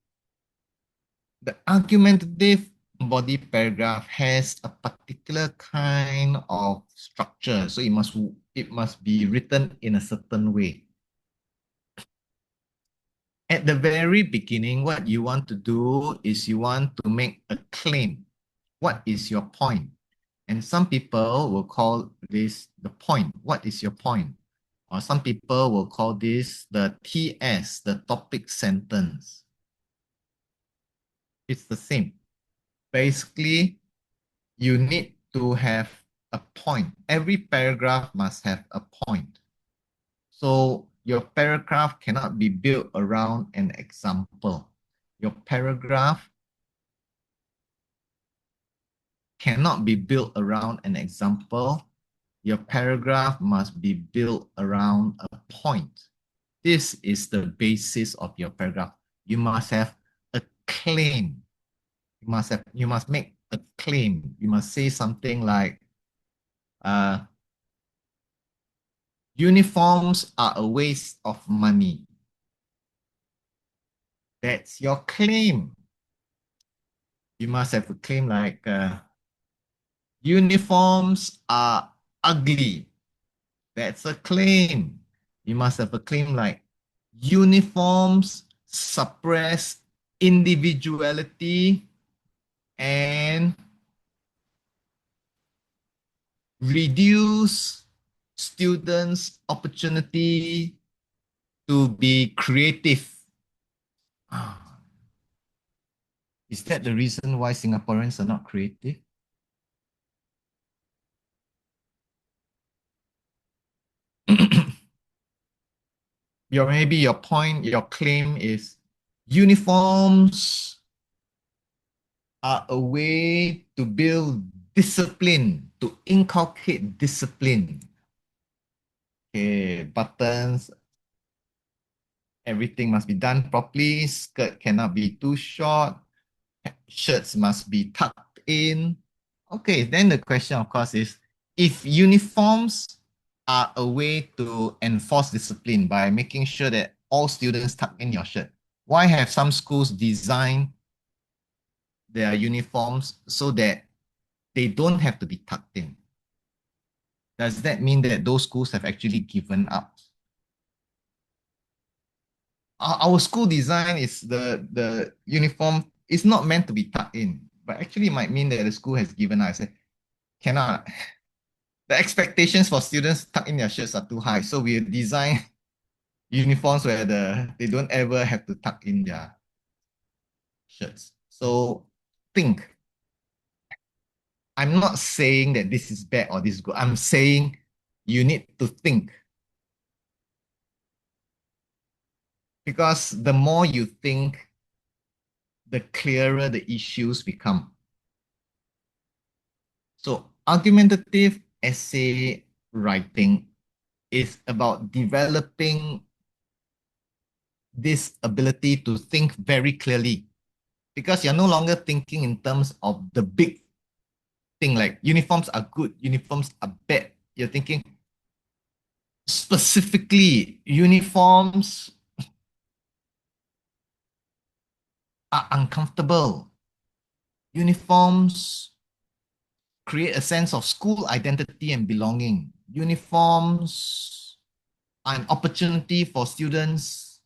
The argumentative body paragraph has a particular kind of structure. So it must be written in a certain way. At the very beginning, what you want to do is you want to make a claim. What is your point? And some people will call this the point. What is your point? Or some people will call this the TS, the topic sentence. It's the same. Basically, you need to have a point. Every paragraph must have a point. So your paragraph cannot be built around an example. Your paragraph cannot be built around an example. Your paragraph must be built around a point. This is the basis of your paragraph. You must have a claim. You must make a claim. You must say something like, uh, uniforms are a waste of money. That's your claim. You must have a claim like, uniforms are ugly. That's a claim. You must have a claim like, uniforms suppress individuality and reduce students' opportunity to be creative. Ah, is that the reason why Singaporeans are not creative? Maybe your point, your claim is uniforms are a way to build discipline, to inculcate discipline. Okay, buttons, everything must be done properly. Skirt cannot be too short. Shirts must be tucked in. Okay, then the question, of course, is if uniforms are a way to enforce discipline by making sure that all students tuck in your shirt, why have some schools designed their uniforms so that they don't have to be tucked in? Does that mean that those schools have actually given up? Our school design is the uniform is not meant to be tucked in, but actually might mean that the school has given up. I said, cannot. The expectations for students tuck in their shirts are too high. So we design uniforms where they don't ever have to tuck in their shirts. So think. I'm not saying that this is bad or this is good. I'm saying you need to think. Because the more you think, the clearer the issues become. So argumentative essay writing is about developing this ability to think very clearly because you're no longer thinking in terms of the big thing like uniforms are good, uniforms are bad. You're thinking specifically uniforms are uncomfortable. Uniforms create a sense of school identity and belonging. Uniforms are an opportunity for students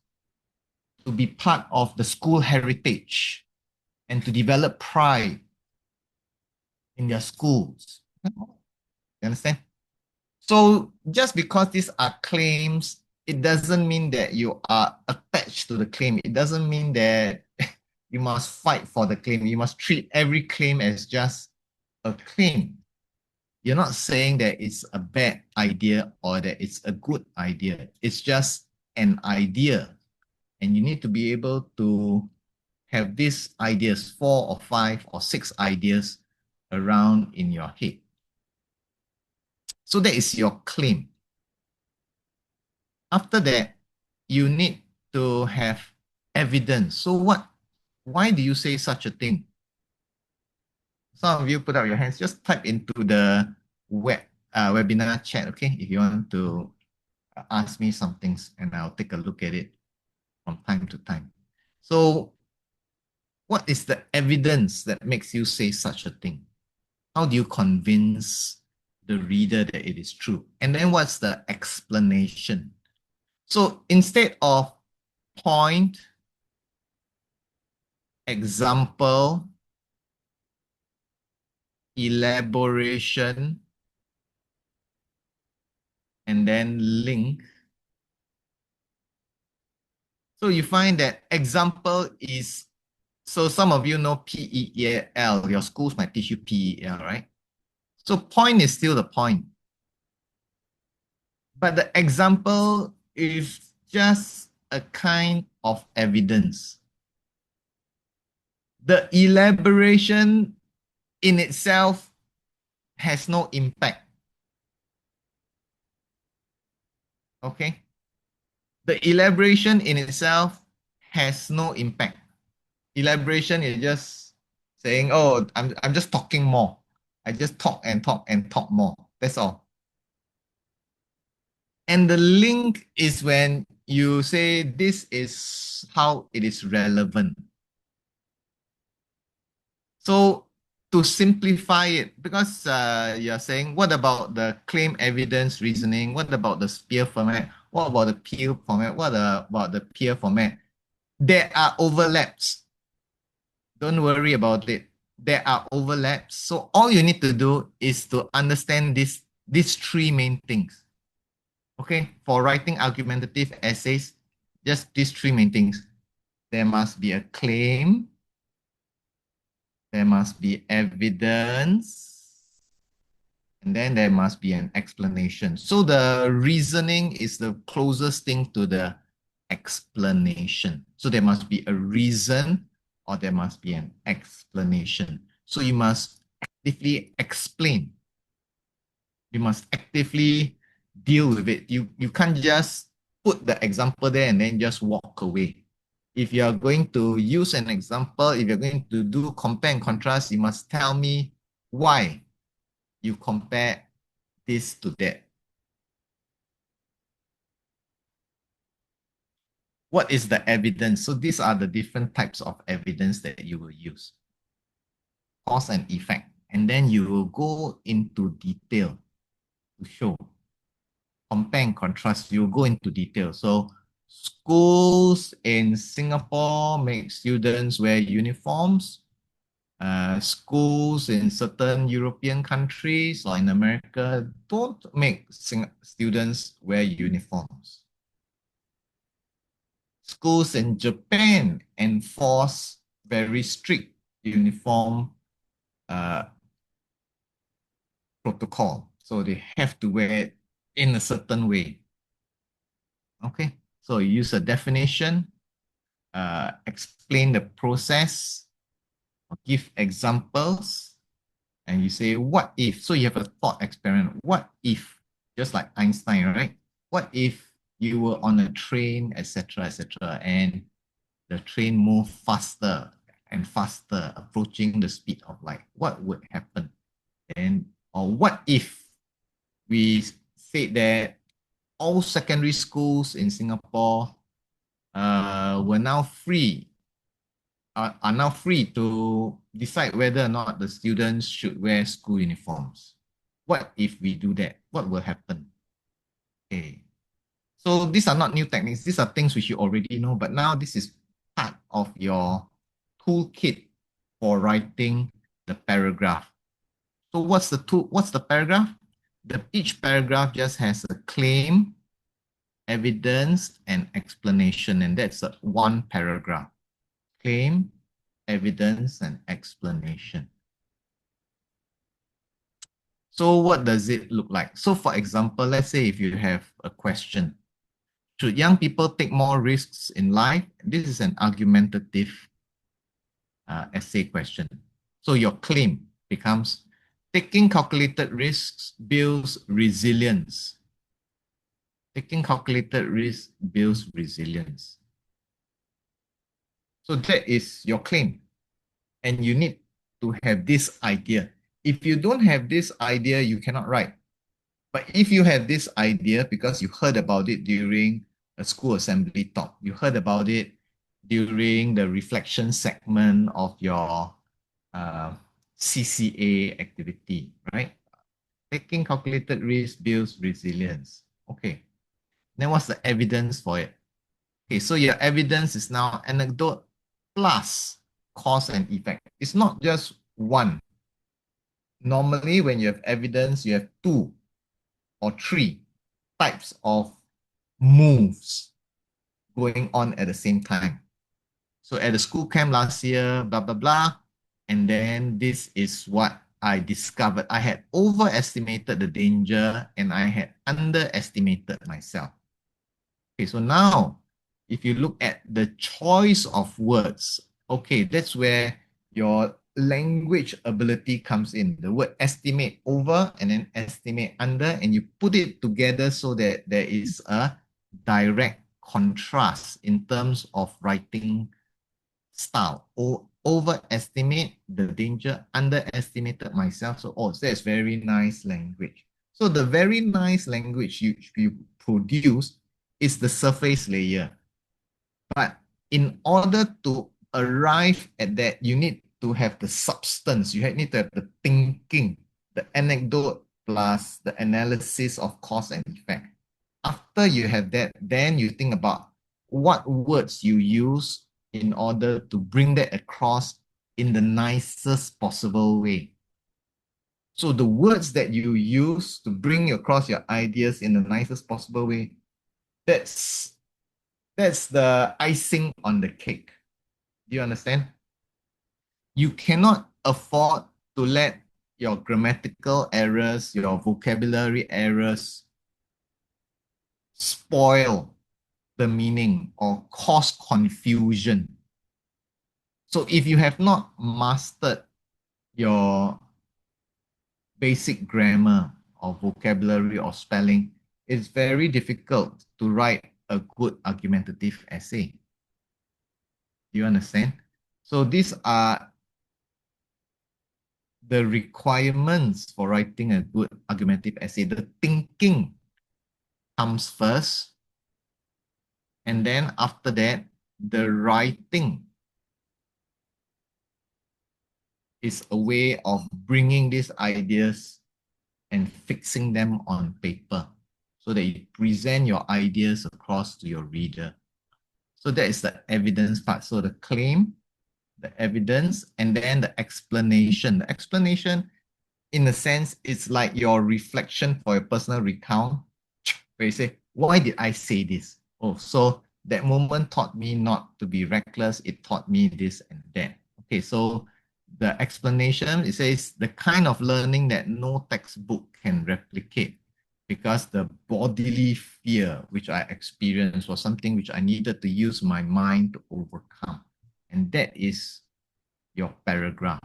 to be part of the school heritage and to develop pride in their schools. You understand? So just because these are claims, it doesn't mean that you are attached to the claim. It doesn't mean that you must fight for the claim. You must treat every claim as just a claim. You're not saying that it's a bad idea or that it's a good idea. It's just an idea. And you need to be able to have these ideas, 4 or 5 or 6 ideas around in your head. So that is your claim. After that, you need to have evidence. So why do you say such a thing? Some of you put up your hands, just type into the webinar chat, okay? If you want to ask me some things and I'll take a look at it from time to time. So what is the evidence that makes you say such a thing? How do you convince the reader that it is true? And then what's the explanation? So instead of point, example, elaboration, and then link. So you find that example is, so some of you know PEL, your schools might teach you PEL, right? So point is still the point. But the example is just a kind of evidence. The elaboration in itself has no impact. Okay. The elaboration in itself has no impact. Elaboration is just saying, oh, I'm just talking more. I just talk and talk and talk more. That's all. And the link is when you say this is how it is relevant. So to simplify it, because you're saying, what about the claim evidence reasoning? What about the spear format? What about the peer format? What about the peer format? There are overlaps. Don't worry about it. There are overlaps. So all you need to do is to understand these three main things. Okay, for writing argumentative essays, just these three main things. There must be a claim, there must be evidence, and then there must be an explanation. So the reasoning is the closest thing to the explanation. So there must be a reason or there must be an explanation. So you must actively explain. You must actively deal with it. You can't just put the example there and then just walk away. If you are going to use an example, if you're going to do compare and contrast, you must tell me why you compare this to that. What is the evidence? So these are the different types of evidence that you will use. Cause and effect. And then you will go into detail to show. Compare and contrast, you will go into detail. So schools in Singapore make students wear uniforms. Schools in certain European countries or in America don't make students wear uniforms. Schools in Japan enforce very strict uniform protocol. So they have to wear it in a certain way. Okay, so you use a definition, explain the process, give examples, and you say, what if? So you have a thought experiment. What if, just like Einstein, right? What if you were on a train, etc., etc., and the train moved faster and faster, approaching the speed of light? What would happen? And or what if we said that all secondary schools in Singapore were now free are now free to decide whether or not the students should wear school uniforms. What if we do that? What will happen? Okay. So these are not new techniques. These are things which you already know, but now this is part of your toolkit for writing the paragraph. So what's the paragraph? Each paragraph just has a claim, evidence, and explanation, and that's one paragraph. Claim, evidence, and explanation. So what does it look like? So for example, let's say if you have a question, should young people take more risks in life? This is an argumentative essay question. So your claim becomes, taking calculated risks builds resilience. Taking calculated risks builds resilience. So that is your claim. And you need to have this idea. If you don't have this idea, you cannot write. But if you have this idea because you heard about it during a school assembly talk, you heard about it during the reflection segment of your CCA activity, right? Taking calculated risk builds resilience. Okay. Then what's the evidence for it? Okay, so your evidence is now anecdote plus cause and effect. It's not just one. Normally, when you have evidence, you have two or three types of moves going on at the same time. So at the school camp last year, blah, blah, blah. And then this is what I discovered. I had overestimated the danger and I had underestimated myself. Okay, so now if you look at the choice of words, okay, that's where your language ability comes in. The word estimate over and then estimate under, and you put it together so that there is a direct contrast in terms of writing style. Or overestimate the danger, underestimated myself. So, so that's very nice language. So the very nice language you produce is the surface layer. But in order to arrive at that, you need to have the substance. You need to have the thinking, the anecdote plus the analysis of cause and effect. After you have that, then you think about what words you use in order to bring that across in the nicest possible way. So the words that you use to bring across your ideas in the nicest possible way, that's the icing on the cake. Do you understand? You cannot afford to let your grammatical errors, your vocabulary errors spoil the meaning or cause confusion. So if you have not mastered your basic grammar or vocabulary or spelling, it's very difficult to write a good argumentative essay. Do you understand? So these are the requirements for writing a good argumentative essay. The thinking comes first, and then after that, the writing is a way of bringing these ideas and fixing them on paper so that you present your ideas across to your reader. So that is the evidence part. So the claim, the evidence, and then the explanation. The explanation, in a sense, it's like your reflection for your personal recount, where you say, why did I say this? Oh, so that moment taught me not to be reckless. It taught me this and that. Okay, so the explanation, it says the kind of learning that no textbook can replicate, because the bodily fear which I experienced was something which I needed to use my mind to overcome. And that is your paragraph.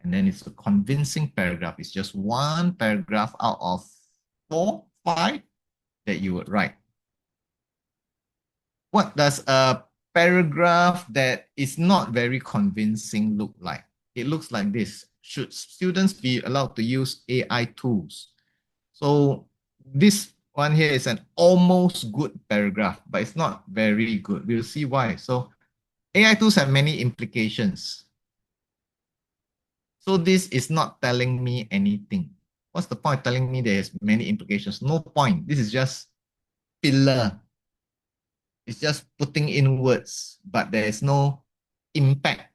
And then it's a convincing paragraph. It's just one paragraph out of 4, 5 that you would write. What does a paragraph that is not very convincing look like? It looks like this. Should students be allowed to use AI tools? So this one here is an almost good paragraph, but it's not very good. We'll see why. So AI tools have many implications. So this is not telling me anything. What's the point of telling me there's many implications? No point. This is just filler. It's just putting in words, but there is no impact.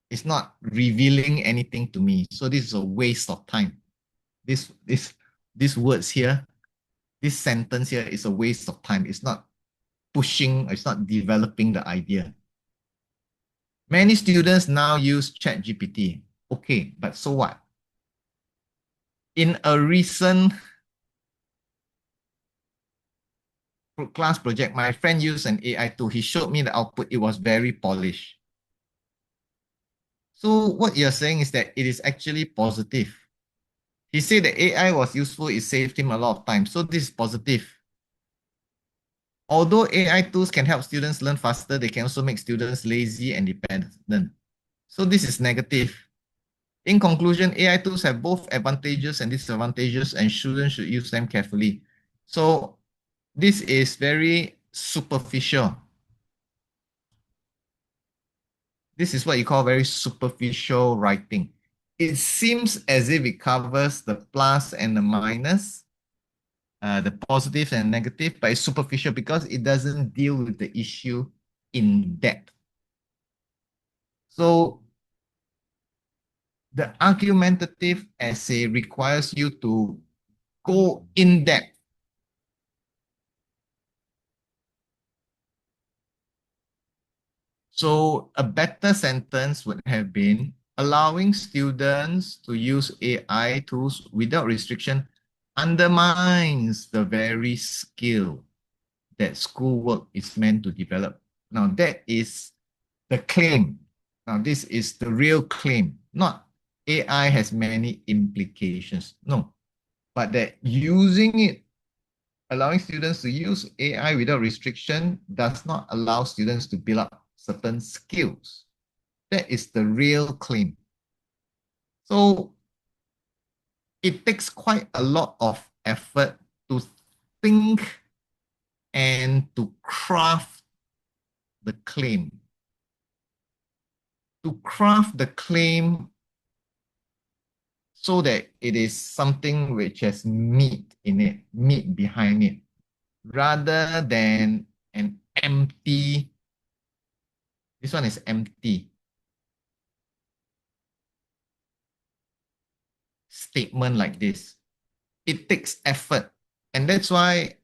It's not revealing anything to me. So this is a waste of time. These words here, this sentence here is a waste of time. It's not pushing, it's not developing the idea. Many students now use ChatGPT. Okay, but so what? In a recent class project, my friend used an AI tool. He showed me the output. It was very polished. So what you're saying is that it is actually positive. He said that AI was useful. It saved him a lot of time. So this is positive. Although AI tools can help students learn faster, they can also make students lazy and dependent. So this is negative. In conclusion, AI tools have both advantages and disadvantages, and students should use them carefully. So this is very superficial. This is what you call very superficial writing. It seems as if it covers the plus and the minus, the positive and negative, but it's superficial because it doesn't deal with the issue in depth. So the argumentative essay requires you to go in depth. So a better sentence would have been allowing students to use AI tools without restriction undermines the very skill that schoolwork is meant to develop. Now that is the claim. Now this is the real claim. Not AI has many implications. No, but that using it, allowing students to use AI without restriction does not allow students to build up certain skills. That is the real claim. So it takes quite a lot of effort to think and to craft the claim. To craft the claim so that it is something which has meat in it, meat behind it, rather than an empty, this one is empty statement like this. It takes effort. And that's why,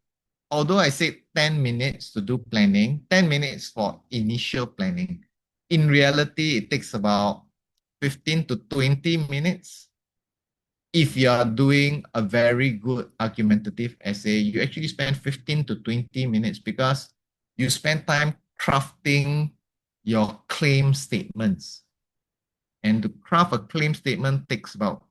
although I said 10 minutes to do planning, 10 minutes for initial planning, in reality, it takes about 15 to 20 minutes. If you are doing a very good argumentative essay, you actually spend 15 to 20 minutes because you spend time crafting your claim statements. And to craft a claim statement takes about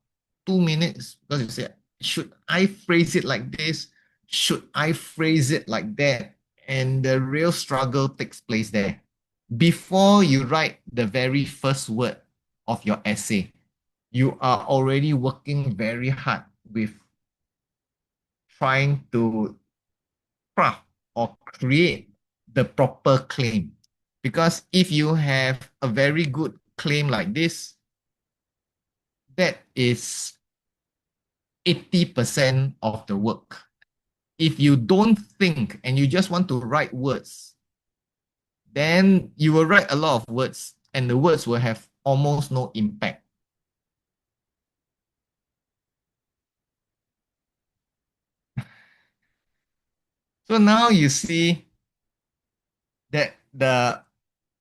2 minutes because you say, should I phrase it like this? Should I phrase it like that? And the real struggle takes place there. Before you write the very first word of your essay, you are already working very hard with trying to craft or create the proper claim. Because if you have a very good claim like this, that is 80% of the work. If you don't think and you just want to write words, then you will write a lot of words and the words will have almost no impact. So now you see that the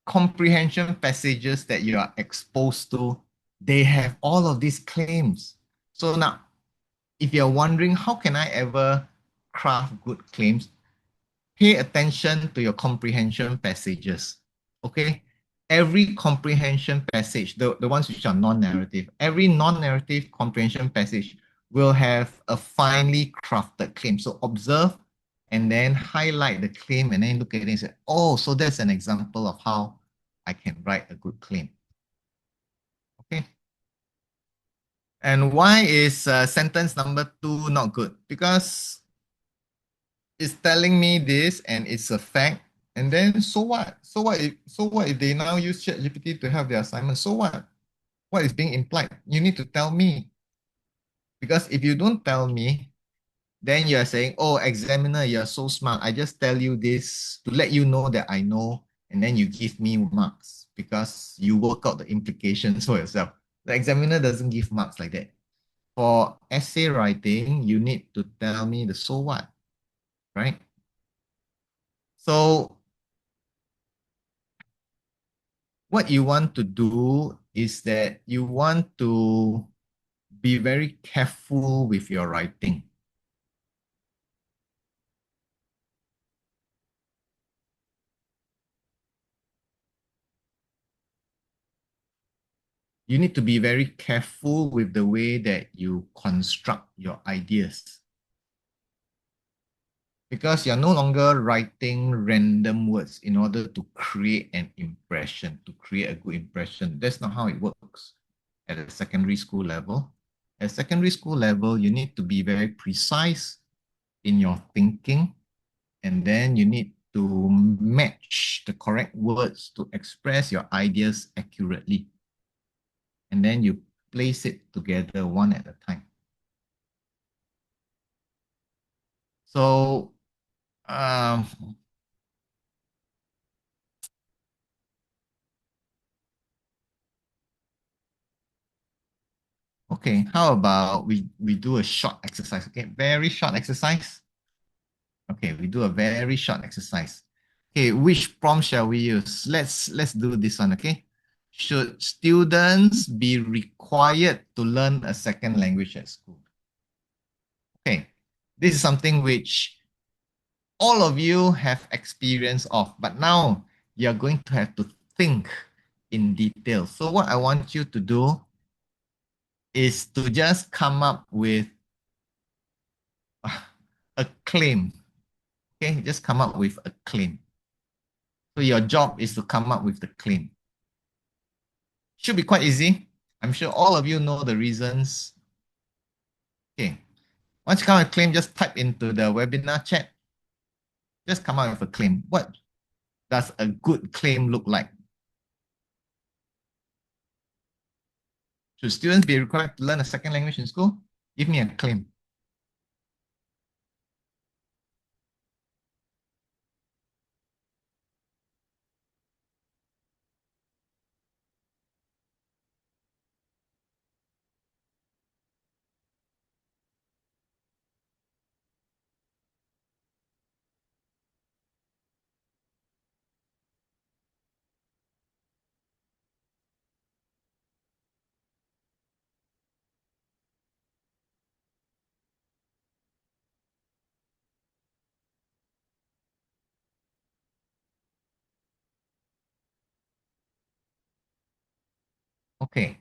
comprehension passages that you are exposed to, they have all of these claims. So now, if you're wondering, how can I ever craft good claims? Pay attention to your comprehension passages. Okay? Every comprehension passage, the ones which are non-narrative, every non-narrative comprehension passage will have a finely crafted claim. So observe and then highlight the claim and then look at it and say, oh, so that's an example of how I can write a good claim. Okay. And why is sentence number 2 not good? Because it's telling me this and it's a fact. And then so what? So what if they now use ChatGPT to have their assignment? So what? What is being implied? You need to tell me. Because if you don't tell me, then you're saying, oh, examiner, you're so smart. I just tell you this to let you know that I know, and then you give me marks because you work out the implications for yourself. The examiner doesn't give marks like that. For essay writing, you need to tell me the so what, right? So what you want to do is that you want to be very careful with your writing. You need to be very careful with the way that you construct your ideas. Because you're no longer writing random words in order to create an impression, to create a good impression. That's not how it works at a secondary school level. At secondary school level, you need to be very precise in your thinking, and then you need to match the correct words to express your ideas accurately. And then you place it together one at a time. So, um, okay, how about we do a short exercise, okay? Very short exercise. Okay, we do a very short exercise. Okay, which prompt shall we use? Let's do this one, okay? Should students be required to learn a second language at school? Okay, this is something which all of you have experience of, but now you're going to have to think in detail. So what I want you to do is to just come up with a claim. Okay, just come up with a claim. So your job is to come up with the claim. Should be quite easy. I'm sure all of you know the reasons. Okay, once you come up with a claim, just type into the webinar chat. Just come up with a claim. What does a good claim look like? Should students be required to learn a second language in school? Give me a claim. Okay,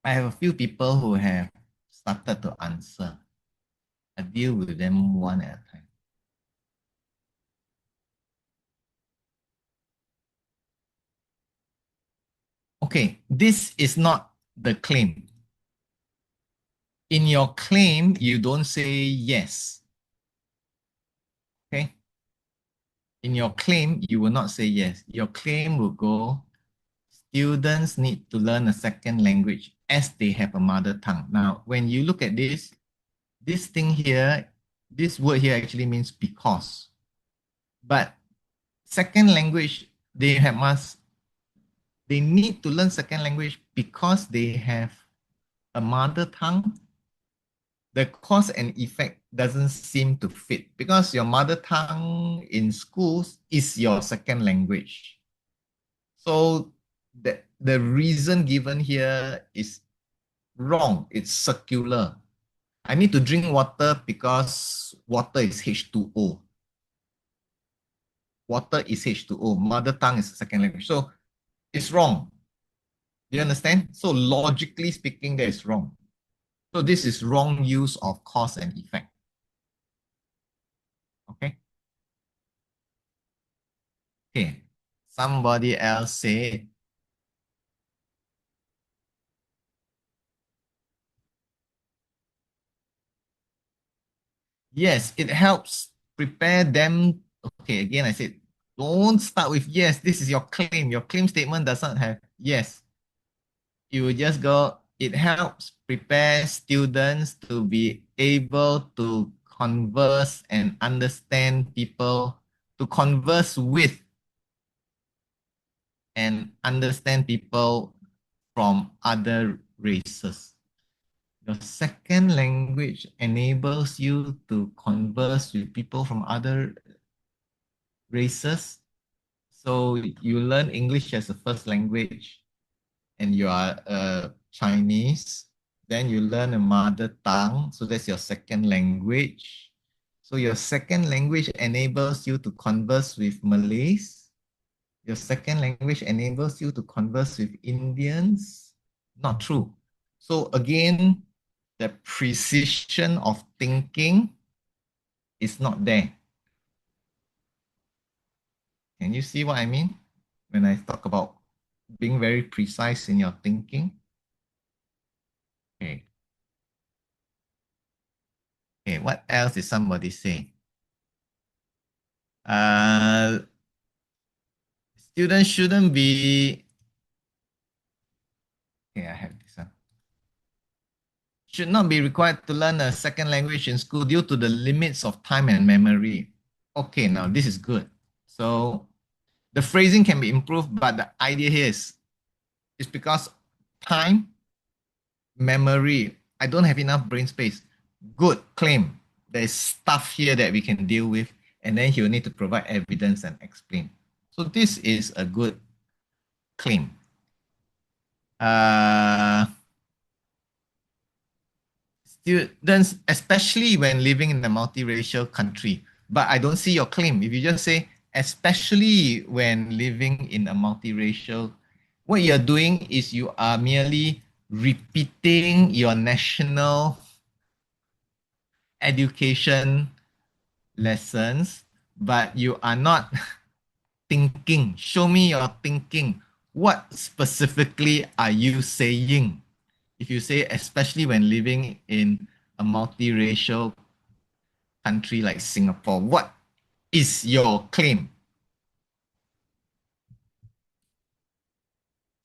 I have a few people who have started to answer. I deal with them one at a time. Okay, this is not the claim. In your claim, you don't say yes. Okay? In your claim, you will not say yes. Your claim will go, students need to learn a second language as they have a mother tongue. Now, when you look at this thing here, this word here actually means because. But second language, they need to learn second language because they have a mother tongue. The cause and effect doesn't seem to fit because your mother tongue in schools is your second language. So the reason given here is wrong. It's circular. I need to drink water because water is H2O. Water is H2O. Mother tongue is the second language. So it's wrong. Do you understand? So logically speaking, that is wrong. So this is wrong use of cause and effect. Okay. Okay. Somebody else say, yes, it helps prepare them. Okay, again, I said, don't start with yes. This is your claim. Your claim statement does not have yes. You will just go, it helps prepare students to be able to converse and understand people, to converse with and understand people from other races. Your second language enables you to converse with people from other races. So you learn English as a first language and you are Chinese. Then you learn a mother tongue. So that's your second language. So your second language enables you to converse with Malays. Your second language enables you to converse with Indians. Not true. So again, the precision of thinking is not there. Can you see what I mean when I talk about being very precise in your thinking? Okay. Okay, what else did somebody say? Students shouldn't be, okay, I have this one. Should not be required to learn a second language in school due to the limits of time and memory. Okay, now this is good. So the phrasing can be improved, but the idea here is it's because time, memory, I don't have enough brain space. Good claim. There's stuff here that we can deal with, and then he'll need to provide evidence and explain. So this is a good claim. Students, especially when living in a multiracial country. But I don't see your claim. If you just say, especially when living in a multiracial, what you're doing is you are merely repeating your national education lessons, but you are not thinking. Show me your thinking. What specifically are you saying? If you say, especially when living in a multiracial country like Singapore, what is your claim?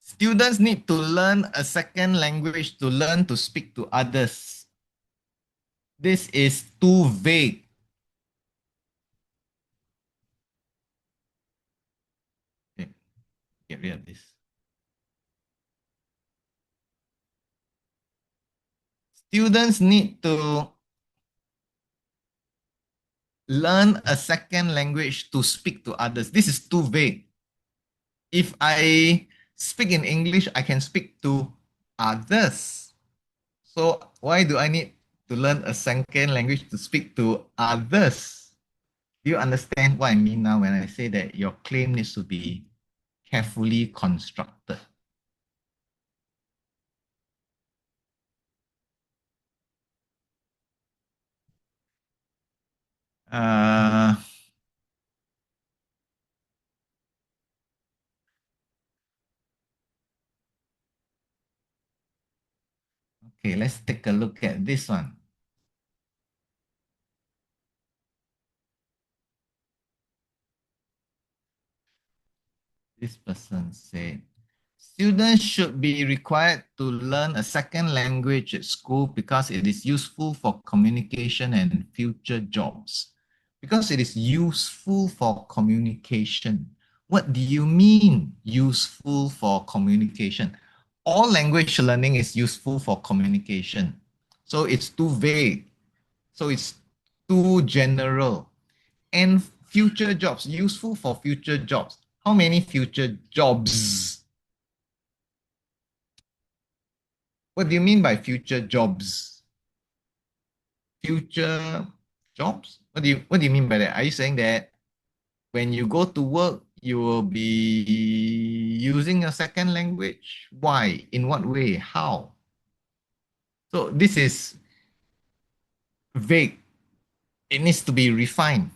Students need to learn a second language to learn to speak to others. This is too vague. Okay, get rid of this. Students need to learn a second language to speak to others. This is too vague. If I speak in English, I can speak to others. So why do I need to learn a second language to speak to others? Do you understand what I mean now when I say that your claim needs to be carefully constructed? Uh, okay, let's take a look at this one. This person said, students should be required to learn a second language at school because it is useful for communication and future jobs. Because it is useful for communication. What do you mean useful for communication? All language learning is useful for communication. So it's too vague. So it's too general. And future jobs, useful for future jobs. How many future jobs? What do you mean by future jobs? Future jobs? What do you mean by that? Are you saying that when you go to work, you will be using a second language? Why? In what way? How? So this is vague. It needs to be refined.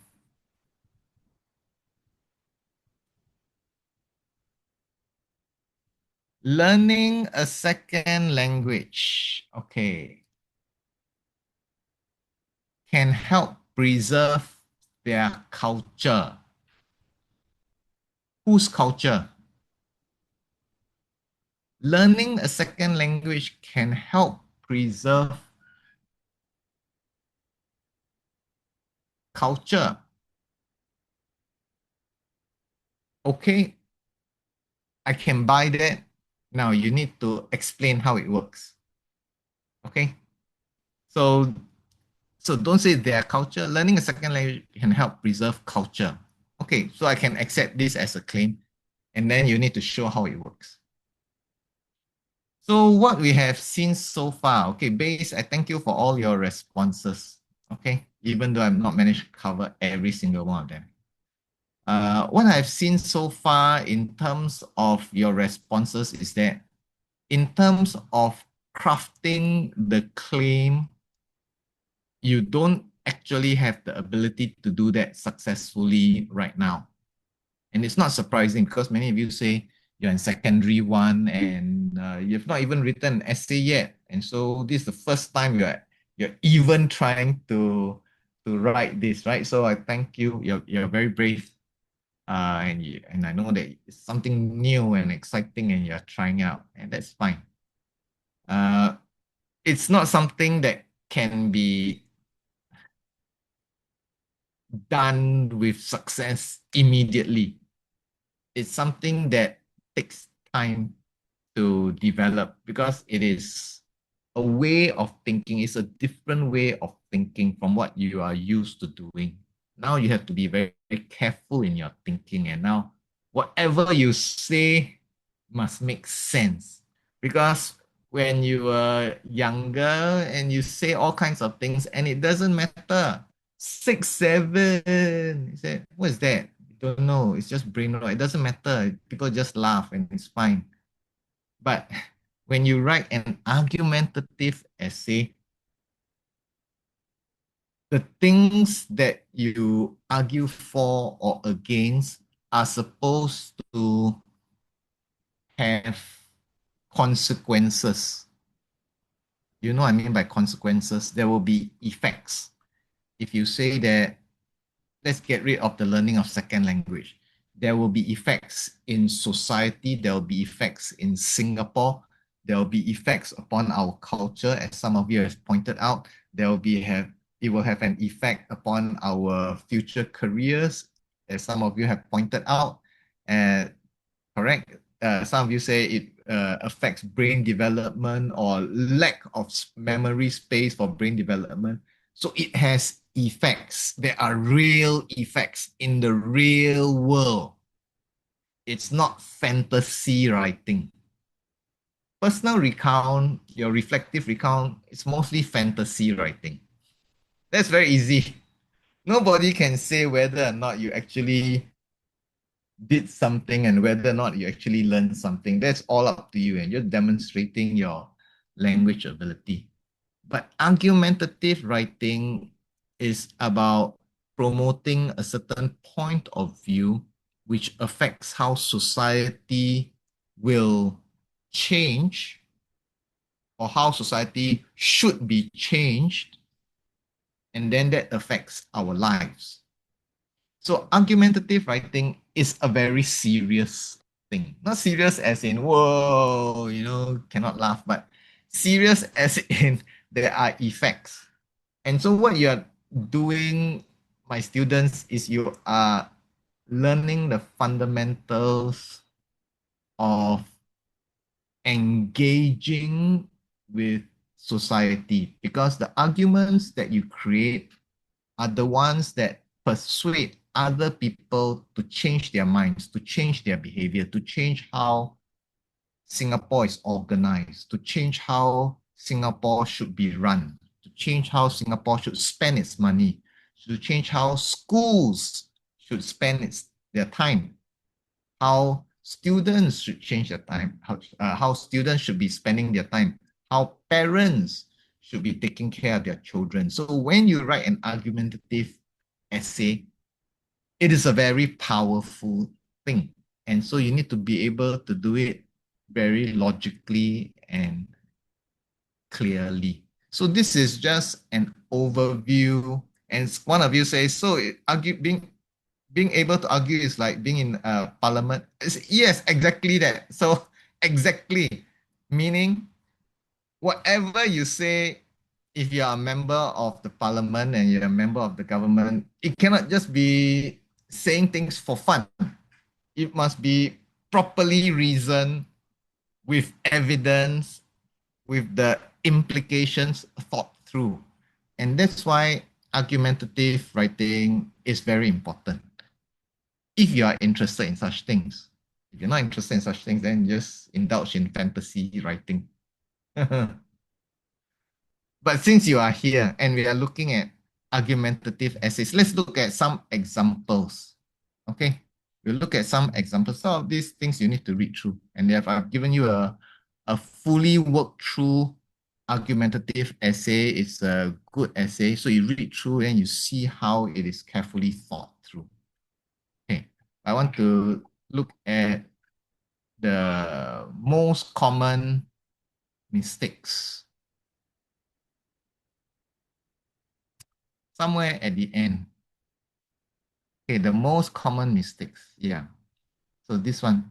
Learning a second language, okay, can help preserve their culture. Whose culture? Learning a second language can help preserve culture. Okay, I can buy that. Now you need to explain how it works. Okay, so don't say their culture. Learning a second language can help preserve culture. Okay, so I can accept this as a claim, and then you need to show how it works. So what we have seen so far, okay, I thank you for all your responses. Okay, even though I've not managed to cover every single one of them. What I've seen so far in terms of your responses is that in terms of crafting the claim, you don't actually have the ability to do that successfully right now. And it's not surprising because many of you say you're in secondary one and you've not even written an essay yet. And so this is the first time you're even trying to write this, right? So I thank you. You're very brave. And I know that it's something new and exciting and you're trying out, and that's fine. Uh, it's not something that can be done with success immediately. It's something that takes time to develop because it is a way of thinking. It's a different way of thinking from what you are used to doing. Now you have to be very, very careful in your thinking. And now whatever you say must make sense. Because when you were younger and you say all kinds of things and it doesn't matter. 6, 7. You said, what is that? Don't know. It's just brain rot. It doesn't matter. People just laugh and it's fine. But when you write an argumentative essay, the things that you argue for or against are supposed to have consequences. You know what I mean by consequences? There will be effects. If you say that, let's get rid of the learning of second language, there will be effects in society, there will be effects in Singapore, there will be effects upon our culture, as some of you have pointed out. It will have an effect upon our future careers, as some of you have pointed out. And correct. Some of you say it affects brain development or lack of memory space for brain development. So it has effects. There are real effects in the real world. It's not fantasy writing. Personal recount, your reflective recount, it's mostly fantasy writing. That's very easy. Nobody can say whether or not you actually did something and whether or not you actually learned something. That's all up to you, and you're demonstrating your language ability. But argumentative writing is about promoting a certain point of view which affects how society will change or how society should be changed, and then that affects our lives. So argumentative writing is a very serious thing. Not serious as in, whoa, cannot laugh, but serious as in there are effects. And so what you're doing, my students, is you are learning the fundamentals of engaging with society, because the arguments that you create are the ones that persuade other people to change their minds, to change their behavior, to change how Singapore is organized, to change how Singapore should be run, to change how Singapore should spend its money, to change how schools should spend their time, how students should change their time, how students should be spending their time, how parents should be taking care of their children. So when you write an argumentative essay, it is a very powerful thing. And so you need to be able to do it very logically and clearly. So this is just an overview. And one of you says, so being able to argue is like being in parliament. Yes, exactly that. So exactly, meaning whatever you say, if you are a member of the parliament and you're a member of the government, it cannot just be saying things for fun. It must be properly reasoned with evidence, with the implications thought through. And that's why argumentative writing is very important if you are interested in such things. If you're not interested in such things, then just indulge in fantasy writing. But since you are here and we are looking at argumentative essays, let's look at some examples. Okay, we'll look at some examples. Some of these things you need to read through. And if I've given you a fully worked through argumentative essay, it's a good essay. So you read through and you see how it is carefully thought through. Okay, I want to look at the most common mistakes. Somewhere at the end. Okay, the most common mistakes. Yeah. So this one.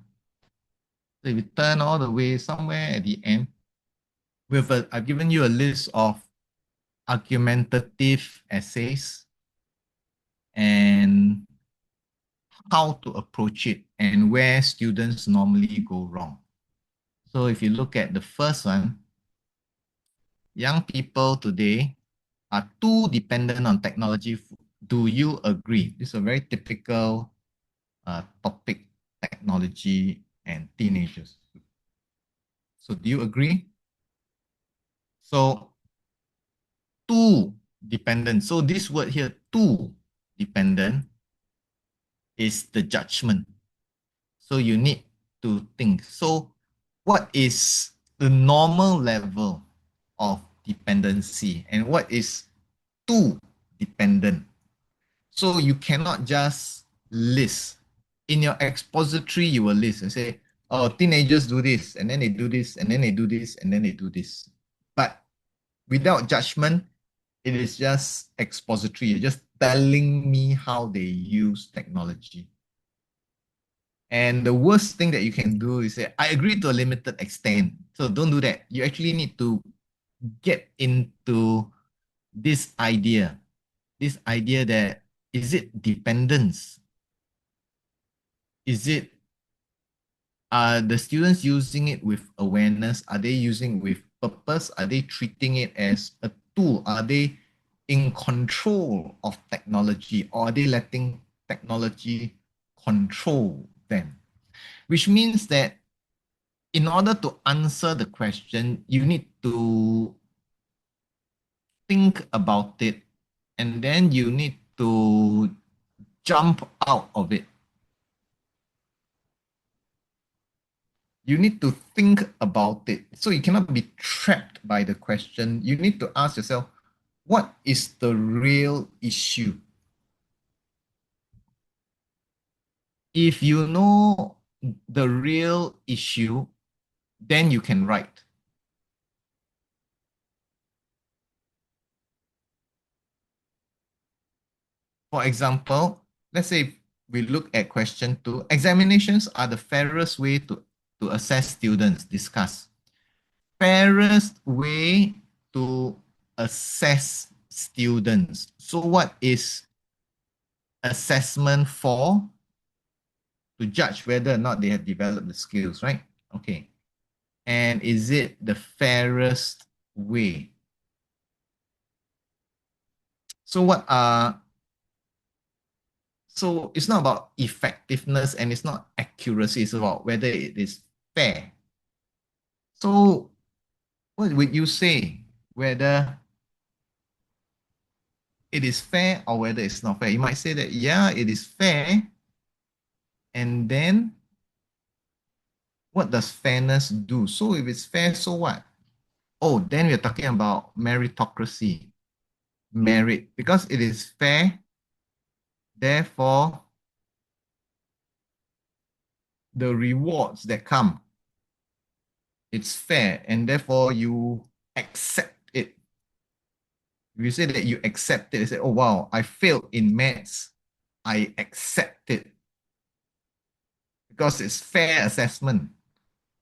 So if you turn all the way somewhere at the end, I've given you a list of argumentative essays and how to approach it and where students normally go wrong. So if you look at the first one, young people today are too dependent on technology. Do you agree? This is a very typical topic, technology and teenagers. So do you agree? So too dependent. So this word here, too dependent, is the judgment. So you need to think. So what is the normal level of dependency and what is too dependent. So you cannot just list. In your expository, you will list and say, oh, teenagers do this, and then they do this, and then they do this, and then they do this. But without judgment, it is just expository. You're just telling me how they use technology. And the worst thing that you can do is say, I agree to a limited extent. So don't do that. You actually need to get into this idea that is it dependence? Is it are the students using it with awareness? Are they using it with purpose? Are they treating it as a tool? Are they in control of technology, or are they letting technology control them? Which means that in order to answer the question, you need to think about it, and then you need to jump out of it. You need to think about it. So you cannot be trapped by the question. You need to ask yourself, what is the real issue? If you know the real issue, then you can write. For example, let's say we look at question 2. Examinations are the fairest way to assess students. Discuss. Fairest way to assess students. So what is assessment for? To judge whether or not they have developed the skills, right? Okay. And is it the fairest way? So so it's not about effectiveness and it's not accuracy, it's about whether it is fair. So what would you say? Whether it is fair or whether it's not fair? You might say that, yeah, it is fair. And then what does fairness do? So if it's fair, so what? Oh, then we're talking about meritocracy, merit, because it is fair, therefore the rewards that come, it's fair, and therefore you accept it. If you say that you accept it, you say, oh wow, I failed in maths, I accept it because it's fair assessment.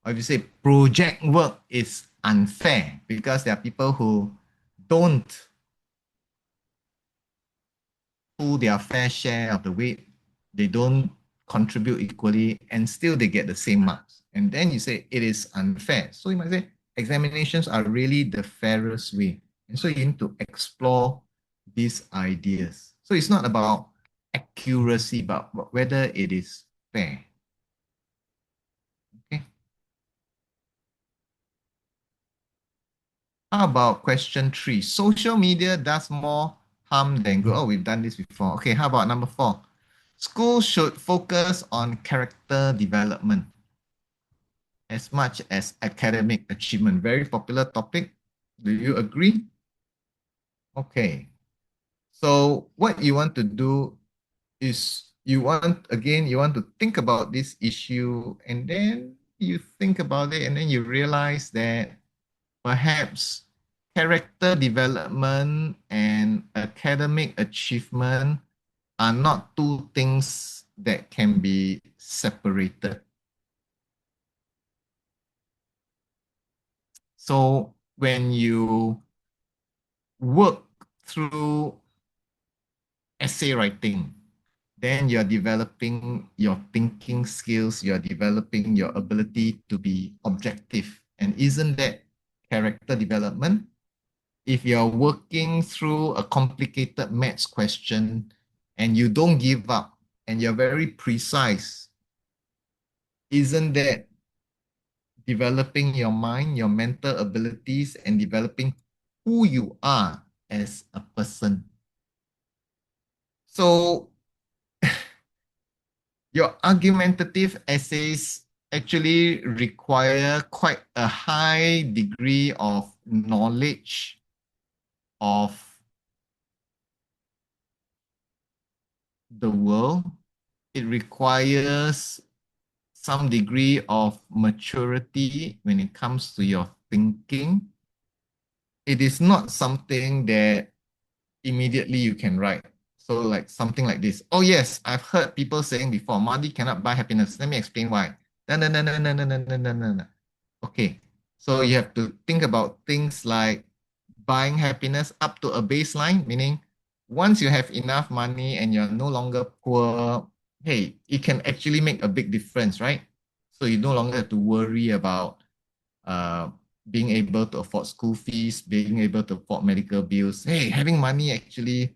Or if you say project work is unfair because there are people who don't pull their fair share of the weight, they don't contribute equally, and still they get the same marks. And then you say it is unfair. So you might say examinations are really the fairest way. And so you need to explore these ideas. So it's not about accuracy, but whether it is fair. Okay. How about question 3? Social media does more harm than good. Oh, we've done this before. Okay, how about number 4? Schools should focus on character development as much as academic achievement. Very popular topic. Do you agree? Okay. So what you want to do is you want to think about this issue, and then you think about it and then you realize that perhaps character development and academic achievement are not two things that can be separated. So when you work through essay writing, then you're developing your thinking skills, you're developing your ability to be objective. And isn't that character development? If you're working through a complicated maths question and you don't give up and you're very precise, isn't that developing your mind, your mental abilities, and developing who you are as a person? So your argumentative essays actually require quite a high degree of knowledge of the world. It requires some degree of maturity when it comes to your thinking. It is not something that immediately you can write. So like something like this. Oh yes, I've heard people saying before, money cannot buy happiness. Let me explain why. No, no, no, no, no, no, no, no, no, no, no. Okay. So you have to think about things like buying happiness up to a baseline, meaning once you have enough money and you're no longer poor, hey, it can actually make a big difference, right? So you no longer have to worry about uh, being able to afford school fees, being able to afford medical bills. Hey, having money actually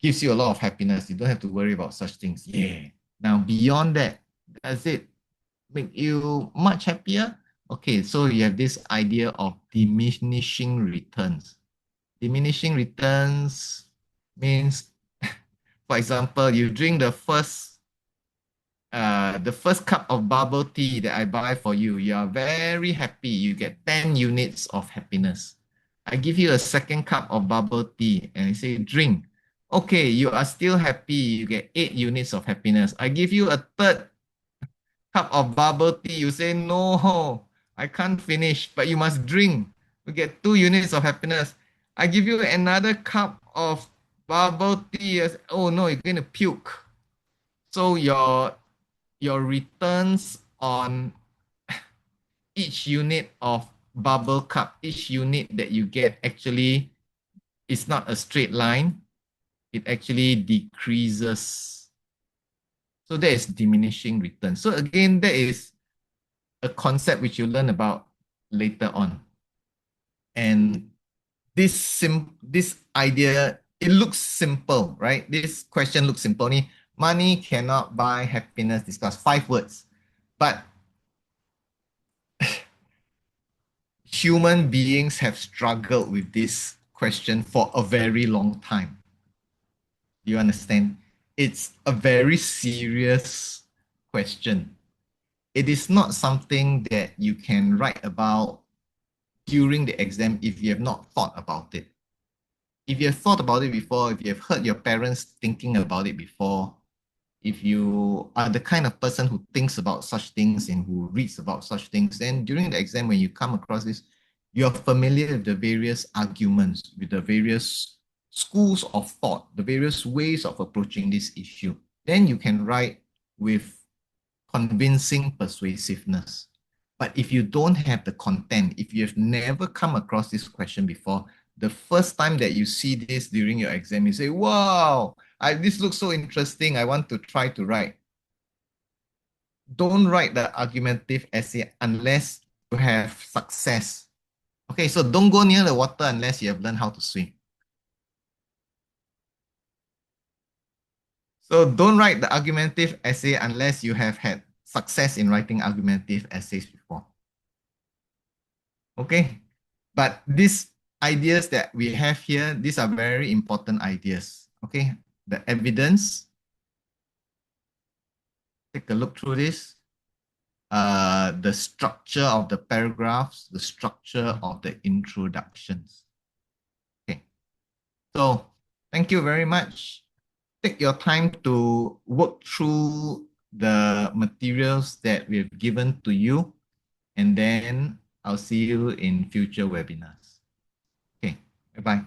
gives you a lot of happiness. You don't have to worry about such things. Yeah. Now, beyond that, does it make you much happier? Okay, so you have this idea of diminishing returns. Diminishing returns means, for example, you drink the first cup of bubble tea that I buy for you, you are very happy. You get 10 units of happiness. I give you a second cup of bubble tea and I say, drink. Okay, you are still happy. You get 8 units of happiness. I give you a third cup of bubble tea. You say, no, I can't finish, but you must drink. You get 2 units of happiness. I give you another cup of bubble tea. Oh no, you're going to puke. So your returns on each unit of bubble cup, each unit that you get actually is not a straight line. It actually decreases. So that is diminishing returns. So again, that is a concept which you learn about later on. And this idea, it looks simple, right? This question looks simple. Money cannot buy happiness. Discuss 5 words. But human beings have struggled with this question for a very long time. Do you understand? It's a very serious question. It is not something that you can write about during the exam if you have not thought about it. If you have thought about it before, if you have heard your parents thinking about it before, if you are the kind of person who thinks about such things and who reads about such things, then during the exam, when you come across this, you're familiar with the various arguments, with the various schools of thought, the various ways of approaching this issue. Then you can write with convincing persuasiveness. But if you don't have the content, if you have never come across this question before, the first time that you see this during your exam, you say, wow, this looks so interesting. I want to try to write. Don't write the argumentative essay unless you have success. Okay, so don't go near the water unless you have learned how to swim. So don't write the argumentative essay unless you have had success in writing argumentative essays before. Okay, but these ideas that we have here, these are very important ideas. Okay, the evidence, take a look through this. The structure of the paragraphs, the structure of the introductions. Okay, so thank you very much. Take your time to work through the materials that we have given to you, and then I'll see you in future webinars. Okay, bye-bye.